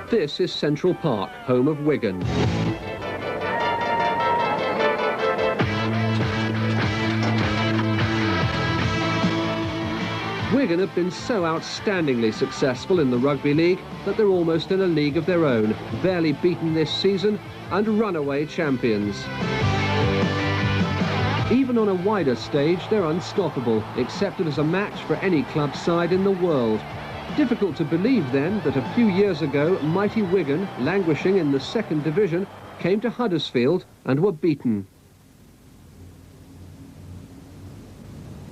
This is Central Park, home of Wigan. Wigan have been so outstandingly successful in the Rugby League that they're almost in a league of their own, barely beaten this season and runaway champions. Even on a wider stage, they're unstoppable, accepted as a match for any club side in the world. Difficult to believe then that a few years ago, mighty Wigan, languishing in the 2nd division, came to Huddersfield and were beaten.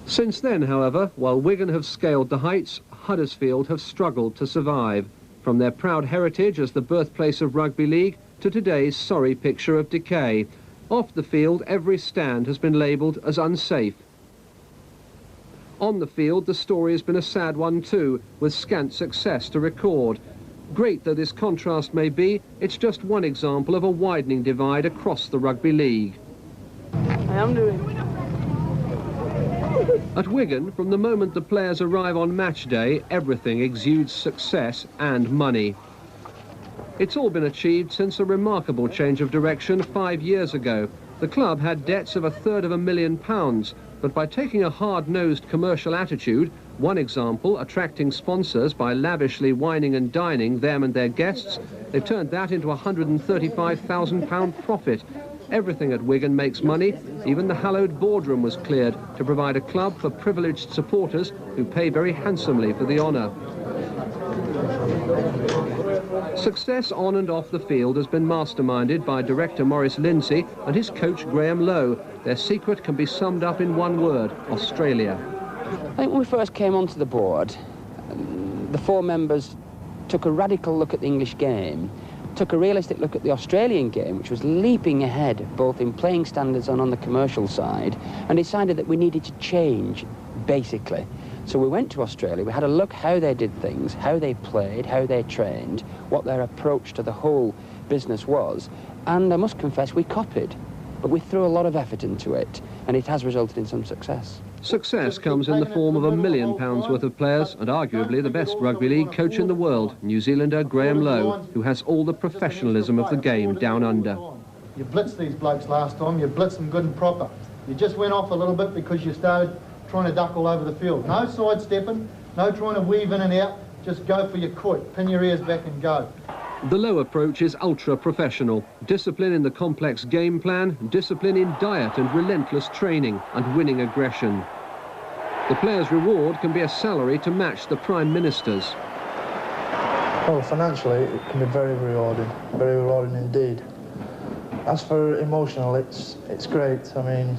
Since then, however, while Wigan have scaled the heights, Huddersfield have struggled to survive. From their proud heritage as the birthplace of rugby league to today's sorry picture of decay. Off the field, every stand has been labelled as unsafe. On the field, the story has been a sad one too, with scant success to record. Great though this contrast may be, it's just one example of a widening divide across the rugby league. At Wigan, from the moment the players arrive on match day, everything exudes success and money. It's all been achieved since a remarkable change of direction 5 years ago. The club had debts of £250,000, but by taking a hard-nosed commercial attitude, one example, attracting sponsors by lavishly wining and dining them and their guests, they've turned that into a £135,000 profit. Everything at Wigan makes money. Even the hallowed boardroom was cleared to provide a club for privileged supporters who pay very handsomely for the honour. Success on and off the field has been masterminded by director Maurice Lindsay and his coach Graham Lowe. Their secret can be summed up in one word: Australia. I think when we first came onto the board, the 4 members took a radical look at the English game, took a realistic look at the Australian game, which was leaping ahead both in playing standards and on the commercial side, and decided that we needed to change, basically. So we went to Australia, we had a look how they did things, how they played, how they trained, what their approach to the whole business was, and I must confess we copied, but we threw a lot of effort into it, and it has resulted in some success. Success comes in the form of £1 million worth of players and arguably the best rugby league coach in the world, New Zealander Graham Lowe, who has all the professionalism of the game down under. You blitzed these blokes last time, you blitzed them good and proper. You just went off a little bit because you started trying to duck all over the field. No sidestepping, no trying to weave in and out, just go for your quit, pin your ears back and go. The Lowe approach is ultra-professional. Discipline in the complex game plan, discipline in diet and relentless training, and winning aggression. The player's reward can be a salary to match the Prime Minister's. Well, financially, it can be very rewarding indeed. As for emotional, it's great. I mean,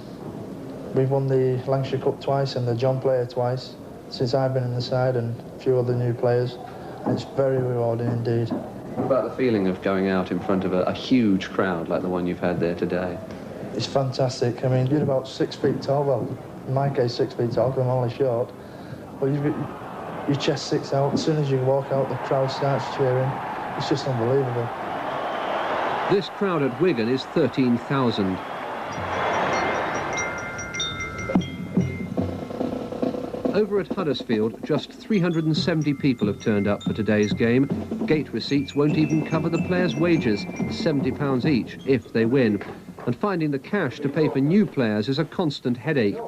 we've won the Lancashire Cup twice and the John Player twice since I've been in the side, and a few other new players. It's very rewarding indeed. What about the feeling of going out in front of a huge crowd like the one you've had there today? It's fantastic. I mean, you're about 6 feet tall. Well, in my case, 6 feet tall, because I'm only short. But your chest sticks out. As soon as you walk out, the crowd starts cheering. It's just unbelievable. This crowd at Wigan is 13,000. Over at Huddersfield, just 370 people have turned up for today's game. Gate receipts won't even cover the players' wages, £70 each if they win. And finding the cash to pay for new players is a constant headache.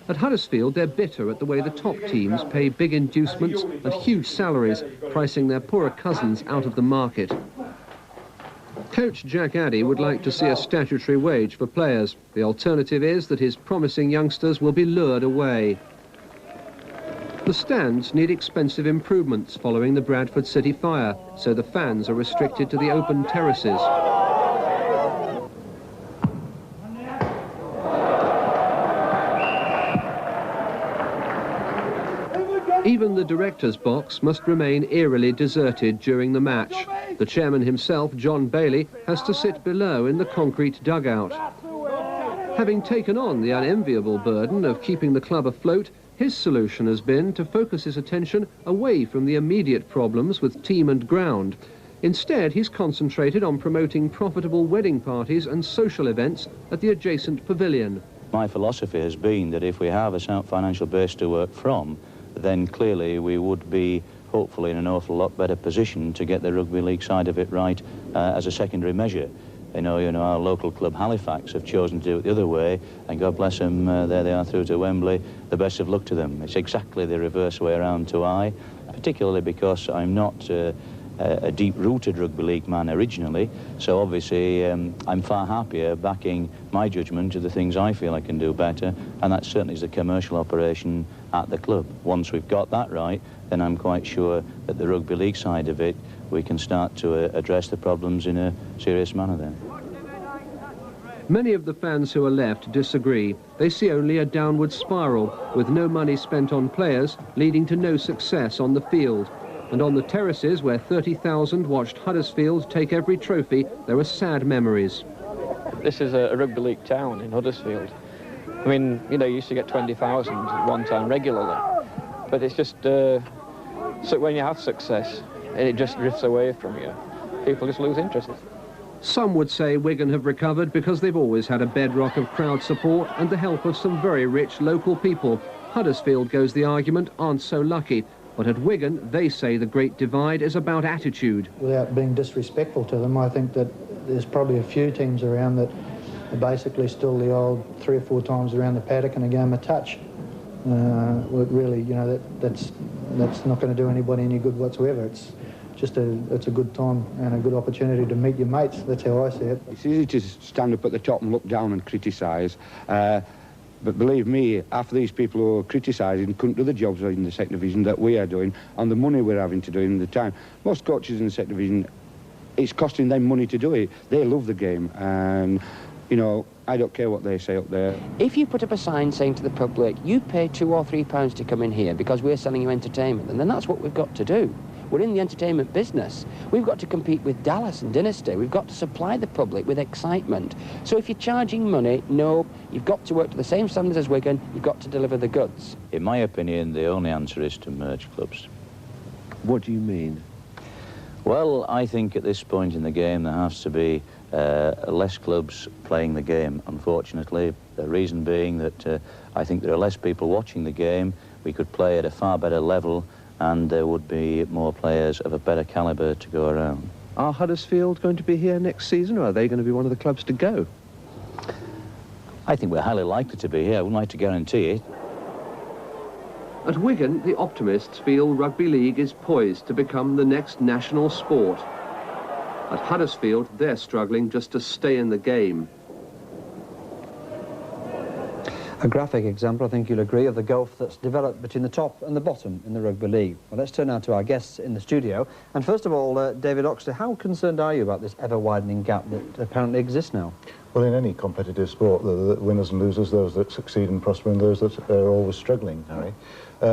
At Huddersfield, they're bitter at the way the top teams pay big inducements and huge salaries, pricing their poorer cousins out of the market. Coach Jack Addy would like to see a statutory wage for players. The alternative is that his promising youngsters will be lured away. The stands need expensive improvements following the Bradford City fire, so the fans are restricted to the open terraces. Even the director's box must remain eerily deserted during the match. The chairman himself, John Bailey, has to sit below in the concrete dugout. Having taken on the unenviable burden of keeping the club afloat, his solution has been to focus his attention away from the immediate problems with team and ground. Instead, he's concentrated on promoting profitable wedding parties and social events at the adjacent pavilion. My philosophy has been that if we have a sound financial base to work from, then clearly we would be hopefully in an awful lot better position to get the rugby league side of it right as a secondary measure. You know, our local club Halifax have chosen to do it the other way, and God bless them, there they are through to Wembley. The best of luck to them. It's exactly the reverse way around to I, particularly because I'm not a deep-rooted rugby league man originally, so obviously I'm far happier backing my judgment to the things I feel I can do better, and that certainly is the commercial operation at the club. Once we've got that right, then I'm quite sure that the rugby league side of it, we can start to address the problems in a serious manner then. Many of the fans who are left disagree. They see only a downward spiral, with no money spent on players, leading to no success on the field. And on the terraces, where 30,000 watched Huddersfield take every trophy, there are sad memories. This is a rugby league town in Huddersfield. I mean, you know, you used to get 20,000 at one time regularly. But it's just, so when you have success, it just drifts away from you. People just lose interest. Some would say Wigan have recovered because they've always had a bedrock of crowd support and the help of some very rich local people. Huddersfield, goes the argument, aren't so lucky. But at Wigan, they say the great divide is about attitude. Without being disrespectful to them, I think that there's probably a few teams around that are basically still the old 3 or 4 times around the paddock and a game of touch. Really, you know, that's not going to do anybody any good whatsoever. It's just it's a good time and a good opportunity to meet your mates. That's how I see it. It's easy to stand up at the top and look down and criticise. But believe me, half of these people who are criticising couldn't do the jobs in the second division that we are doing, and the money we're having to do in the time. Most coaches in the second division, it's costing them money to do it. They love the game, and, you know, I don't care what they say up there. If you put up a sign saying to the public, you pay £2 or £3 to come in here because we're selling you entertainment, and then that's what we've got to do. We're in the entertainment business. We've got to compete with Dallas and Dynasty. We've got to supply the public with excitement. So if you're charging money, no, you've got to work to the same standards as Wigan. You've got to deliver the goods. In my opinion, the only answer is to merge clubs. What do you mean? Well, I think at this point in the game there has to be less clubs playing the game, unfortunately. The reason being that I think there are less people watching the game. We could play at a far better level and there would be more players of a better calibre to go around. Are Huddersfield going to be here next season, or are they going to be one of the clubs to go? I think we're highly likely to be here. I wouldn't like to guarantee it. At Wigan, the optimists feel rugby league is poised to become the next national sport. At Huddersfield, they're struggling just to stay in the game. A graphic example, I think you'll agree, of the gulf that's developed between the top and the bottom in the rugby league. Well, let's turn now to our guests in the studio. And first of all, David Oxley, how concerned are you about this ever-widening gap that apparently exists now? Well, in any competitive sport, the winners and losers, those that succeed and prosper and those that are always struggling, Harry.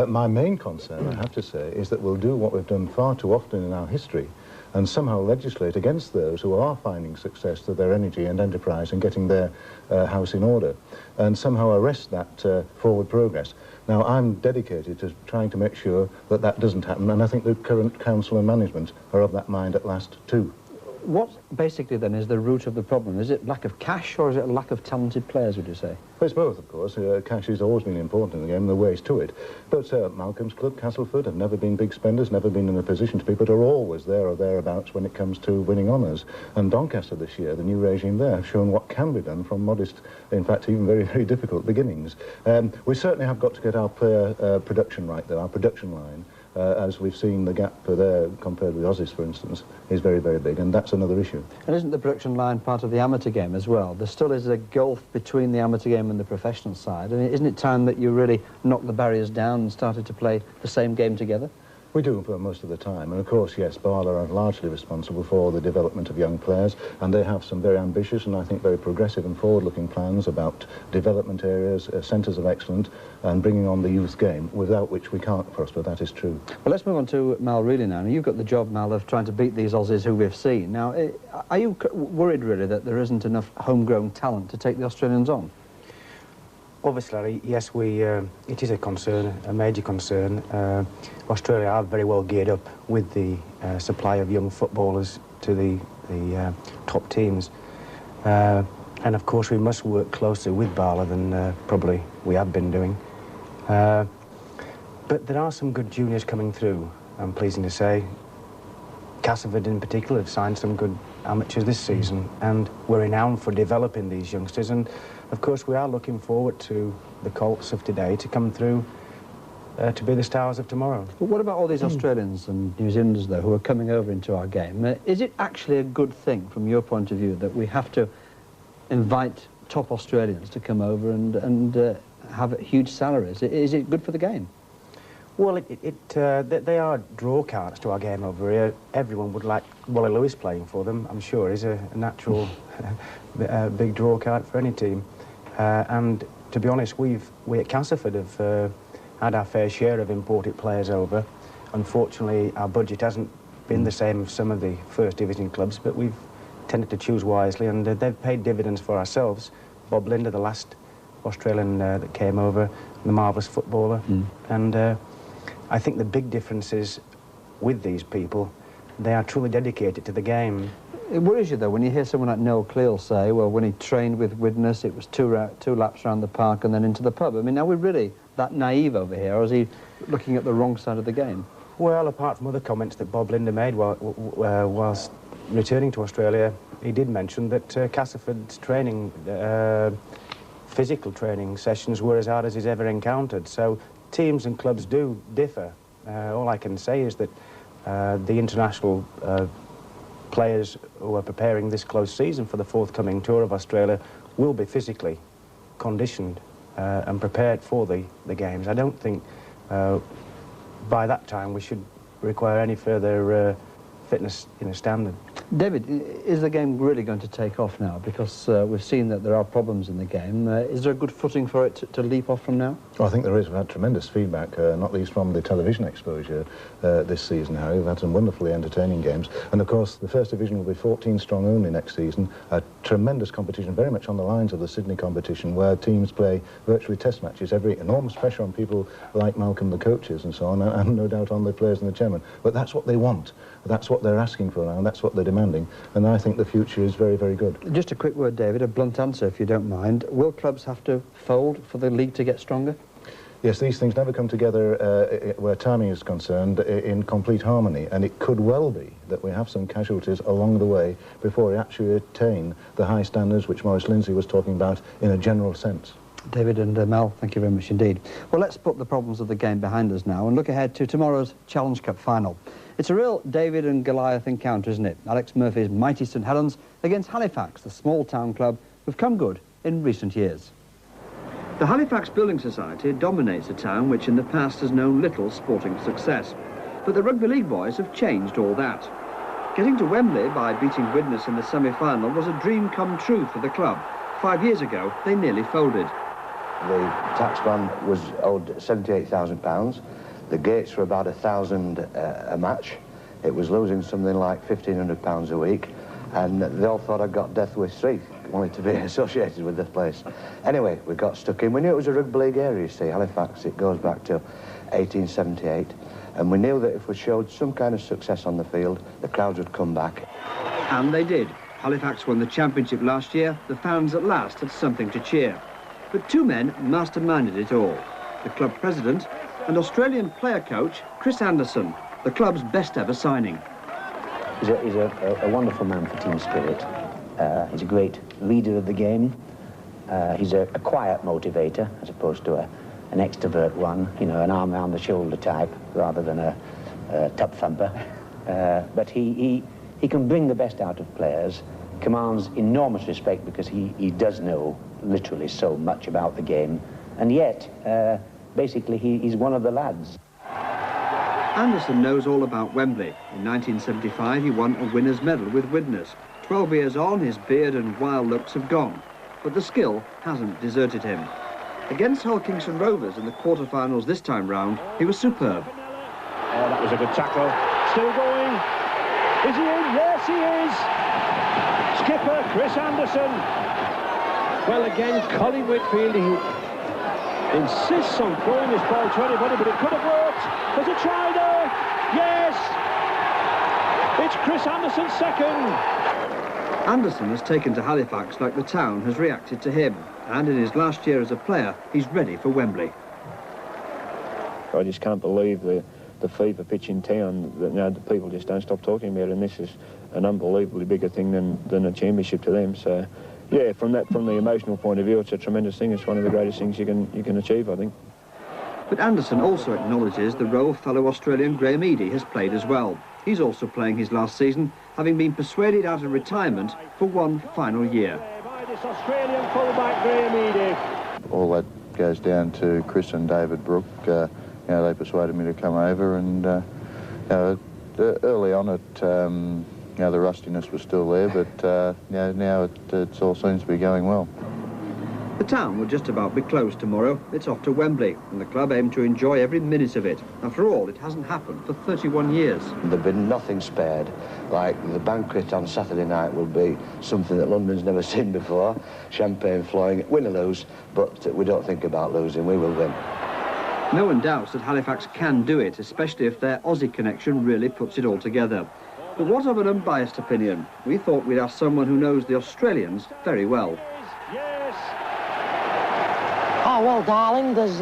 My main concern, I have to say, is that we'll do what we've done far too often in our history and somehow legislate against those who are finding success through their energy and enterprise and getting their house in order, and somehow arrest that forward progress. Now, I'm dedicated to trying to make sure that that doesn't happen, and I think the current council and management are of that mind at last too. What basically then is the root of the problem? Is it lack of cash or is it a lack of talented players, would you say? Well, it's both, of course. Cash has always been important in the game and the ways to it. But Malcolm's club, Castleford, have never been big spenders, never been in a position to be, but are always there or thereabouts when it comes to winning honours. And Doncaster this year, the new regime there, have shown what can be done from modest, in fact, even very, very difficult beginnings. We certainly have got to get our player production right, though, our production line. As we've seen, the gap there, compared with Aussies, for instance, is very, very big, and that's another issue. And isn't the production line part of the amateur game as well? There still is a gulf between the amateur game and the professional side. I mean, isn't it time that you really knocked the barriers down and started to play the same game together? We do for most of the time, and of course, yes, Barla are largely responsible for the development of young players, and they have some very ambitious and I think very progressive and forward-looking plans about development areas, centres of excellence, and bringing on the youth game, without which we can't prosper, that is true. Well, let's move on to Mal Reilly now. You've got the job, Mal, of trying to beat these Aussies who we've seen. Now, are you worried, really, that there isn't enough homegrown talent to take the Australians on? Obviously, yes, it is a concern, a major concern. Australia are very well geared up with the supply of young footballers to the top teams. And of course, we must work closer with Barla than probably we have been doing. But there are some good juniors coming through, I'm pleased to say. Castleford in particular have signed some good amateurs this season, and we're renowned for developing these youngsters. And of course, we are looking forward to the Colts of today to come through to be the stars of tomorrow. But what about all these Australians and New Zealanders, though, who are coming over into our game? Is it actually a good thing, from your point of view, that we have to invite top Australians to come over and have huge salaries? Is it good for the game? Well, they are draw cards to our game over here. Everyone would like Wally Lewis playing for them, I'm sure. He's a natural big draw card for any team. And to be honest, we at Castleford have had our fair share of imported players over. Unfortunately, our budget hasn't been the same as some of the first division clubs, but we've tended to choose wisely, and they've paid dividends for ourselves. Bob Linder, the last Australian that came over, the marvellous footballer. And I think the big difference is with these people, they are truly dedicated to the game. It worries you, though, when you hear someone like Noel Cleal say, well, when he trained with Widnes, it was two laps around the park and then into the pub. I mean, are we really that naive over here, or is he looking at the wrong side of the game? Well, apart from other comments that Bob Linder made whilst returning to Australia, he did mention that Castleford's training, physical training sessions were as hard as he's ever encountered. So teams and clubs do differ. All I can say is that the international players who are preparing this close season for the forthcoming tour of Australia will be physically conditioned and prepared for the games. I don't think by that time we should require any further fitness standard. David, is the game really going to take off now? Because we've seen that there are problems in the game. Is there a good footing for it to leap off from now? Well, I think there is. We've had tremendous feedback, not least from the television exposure this season, Harry. We've had some wonderfully entertaining games. And, of course, the First Division will be 14 strong only next season. A tremendous competition, very much on the lines of the Sydney competition, where teams play virtually test matches. Enormous pressure on people like Malcolm, the coaches, and so on, and no doubt on the players and the chairman. But that's what they want. That's what they're asking for now, and that's what they're demanding. And I think the future is very, very good. Just a quick word, David, a blunt answer, if you don't mind. Will clubs have to fold for the league to get stronger? Yes, these things never come together where timing is concerned in complete harmony, and it could well be that we have some casualties along the way before we actually attain the high standards which Maurice Lindsay was talking about in a general sense. David and Mel, thank you very much indeed. Well, let's put the problems of the game behind us now and look ahead to tomorrow's Challenge Cup final. It's a real David and Goliath encounter, isn't it? Alex Murphy's mighty St Helens against Halifax, the small town club who've come good in recent years. The Halifax Building Society dominates a town which in the past has known little sporting success. But the Rugby League boys have changed all that. Getting to Wembley by beating Widnes in the semi-final was a dream come true for the club. 5 years ago, they nearly folded. The taxman was owed £78,000. The gates were about £1,000 a match. It was losing something like £1,500 a week. And they all thought I'd got death with three, wanted to be associated with this place. Anyway, we got stuck in. We knew it was a rugby league area, you see, Halifax. It goes back to 1878. And we knew that if we showed some kind of success on the field, the crowds would come back. And they did. Halifax won the championship last year. The fans at last had something to cheer. But two men masterminded it all. The club president and Australian player coach Chris Anderson, the club's best ever signing. He's a wonderful man for team spirit. He's a great leader of the game. He's a quiet motivator as opposed to an extrovert one, you know, an arm around the shoulder type rather than a top thumper. But he can bring the best out of players, commands enormous respect because he does know literally so much about the game, and yet basically he's one of the lads. Anderson knows all about Wembley. In 1975 he won a winner's medal with Widnes. 12 years on, his beard and wild looks have gone, but the skill hasn't deserted him. Against Hull Kingston Rovers in the quarter-finals this time round, he was superb. Oh, that was a good tackle. Still going. Is he in? Yes, he is. Skipper Chris Anderson. Well, again, Colin Whitfield, he insists on throwing this ball to anybody, but it could have worked. There's a try there. Yes. It's Chris Anderson's second. Anderson has taken to Halifax like the town has reacted to him, and in his last year as a player, he's ready for Wembley. I just can't believe the fever pitch in town, that now the people just don't stop talking about it, and this is an unbelievably bigger thing than a championship to them. So, yeah, from the emotional point of view, it's a tremendous thing. It's one of the greatest things you can achieve, I think. But Anderson also acknowledges the role fellow Australian Graham Eadie has played as well. He's also playing his last season, having been persuaded out of retirement for one final year. By this Australian fullback Graham Eadie. All that goes down to Chris and David Brooke. You know, they persuaded me to come over, and you know, early on you know, the rustiness was still there, but you know, now it all seems to be going well. The town will just about be closed tomorrow. It's off to Wembley, and the club aim to enjoy every minute of it. After all, it hasn't happened for 31 years. There'll be nothing spared. Like the banquet on Saturday night will be something that London's never seen before. Champagne flowing, win or lose, but we don't think about losing, we will win. No one doubts that Halifax can do it, especially if their Aussie connection really puts it all together. But what of an unbiased opinion? We thought we'd ask someone who knows the Australians very well. Oh, well, darling, there's,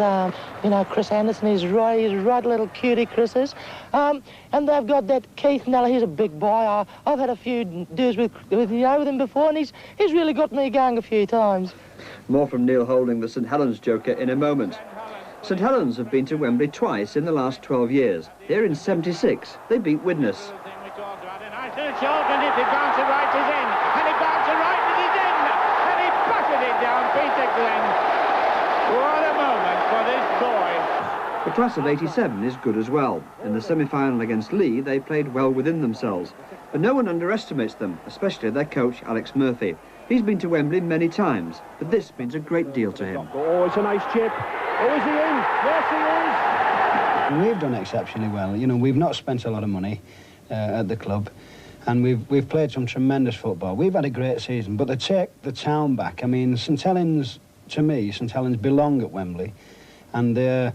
you know, Chris Anderson, he's right little cutie, Chris is. And they've got that Keith Nella, he's a big boy. I've had a few dues with him before, and he's really got me going a few times. More from Neil Holding, the St Helens joker, in a moment. St Helens have been to Wembley twice in the last 12 years. Here in '76, they beat Widnes. And if it bounces right, it's in. And it bounces right, it is in. And he butted it down, Peter Glenn. What a moment for this boy. The class of '87 is good as well. In the semi-final against Lee, they played well within themselves. But no one underestimates them, especially their coach, Alex Murphy. He's been to Wembley many times, but this means a great deal to him. Oh, it's a nice chip. Oh, is he in? Yes, he is. We've done exceptionally well. You know, we've not spent a lot of money at the club, and we've played some tremendous football. We've had a great season, but to take the town back, I mean, St Helens, to me, St Helens belong at Wembley, and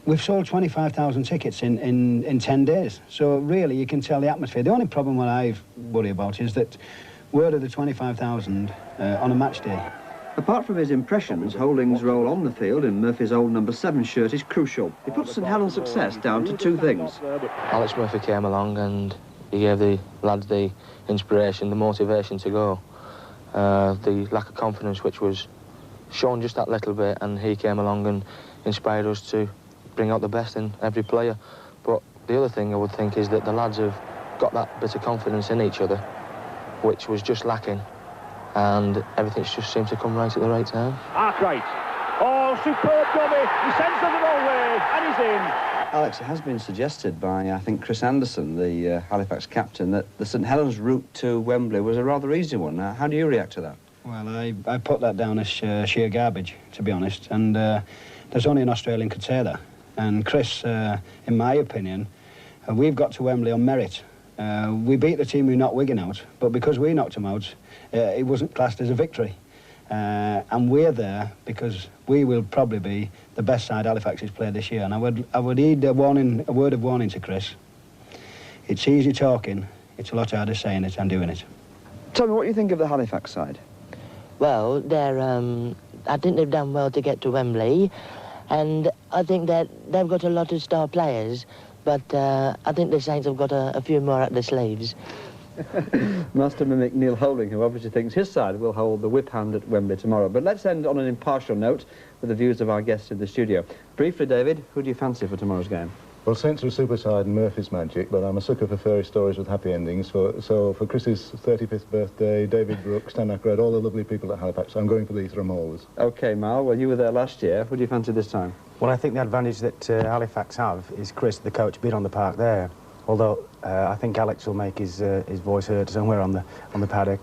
we've sold 25,000 tickets in 10 days. So really, you can tell the atmosphere. The only problem what I worry about is that word of the 25,000 on a match day. Apart from his impressions, Holding's role on the field in Murphy's old number 7 shirt is crucial. He puts St Helens' success down to 2 things. Alex Murphy came along and he gave the lads the inspiration, the motivation to go. The lack of confidence which was shown just that little bit, and he came along and inspired us to bring out the best in every player. But the other thing I would think is that the lads have got that bit of confidence in each other, which was just lacking. And everything just seemed to come right at the right time. Arkwright. Oh, superb dummy. He sends them the wrong way, and he's in. Alex, it has been suggested by, I think, Chris Anderson, the Halifax captain, that the St Helens route to Wembley was a rather easy one. How do you react to that? Well, I put that down as sheer garbage, to be honest, and there's only an Australian could say that. And Chris, in my opinion, we've got to Wembley on merit. We beat the team who knocked Wigan out, but because we knocked them out, it wasn't classed as a victory. And we're there because we will probably be the best side Halifax has played this year. And I would heed a word of warning to Chris. It's easy talking, it's a lot harder saying it and doing it. Tell me, what do you think of the Halifax side? Well, I think they've done well to get to Wembley, and I think that they've got a lot of star players, but I think the Saints have got a few more up their sleeves. Master mimic Neil Holding, who obviously thinks his side will hold the whip hand at Wembley tomorrow. But let's end on an impartial note with the views of our guests in the studio. Briefly, David, who do you fancy for tomorrow's game? Well, Saints are a super side and Murphy's magic, but I'm a sucker for fairy stories with happy endings. So for Chris's 35th birthday, David Brooks, Stan Ackroyd, all the lovely people at Halifax, I'm going for the Thermoles. OK, Mal, well, you were there last year. Who do you fancy this time? Well, I think the advantage that Halifax have is Chris, the coach, being on the park there. Although I think Alex will make his voice heard somewhere on the paddock.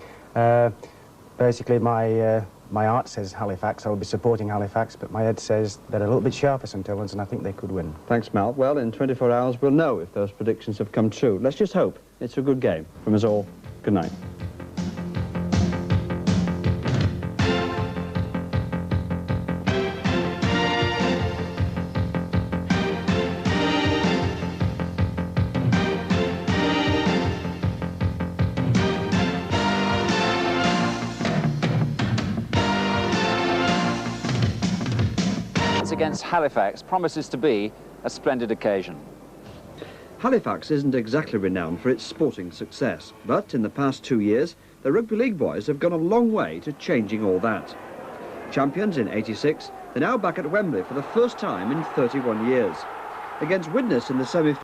Basically, my heart says Halifax. I will be supporting Halifax, but my head says they're a little bit sharper, St Helens, and I think they could win. Thanks, Mal. Well, in 24 hours, we'll know if those predictions have come true. Let's just hope it's a good game. From us all, good night. Against Halifax promises to be a splendid occasion. Halifax isn't exactly renowned for its sporting success, but in the past 2 years, the Rugby League boys have gone a long way to changing all that. Champions in '86, they're now back at Wembley for the first time in 31 years. Against Widnes in the semi-final.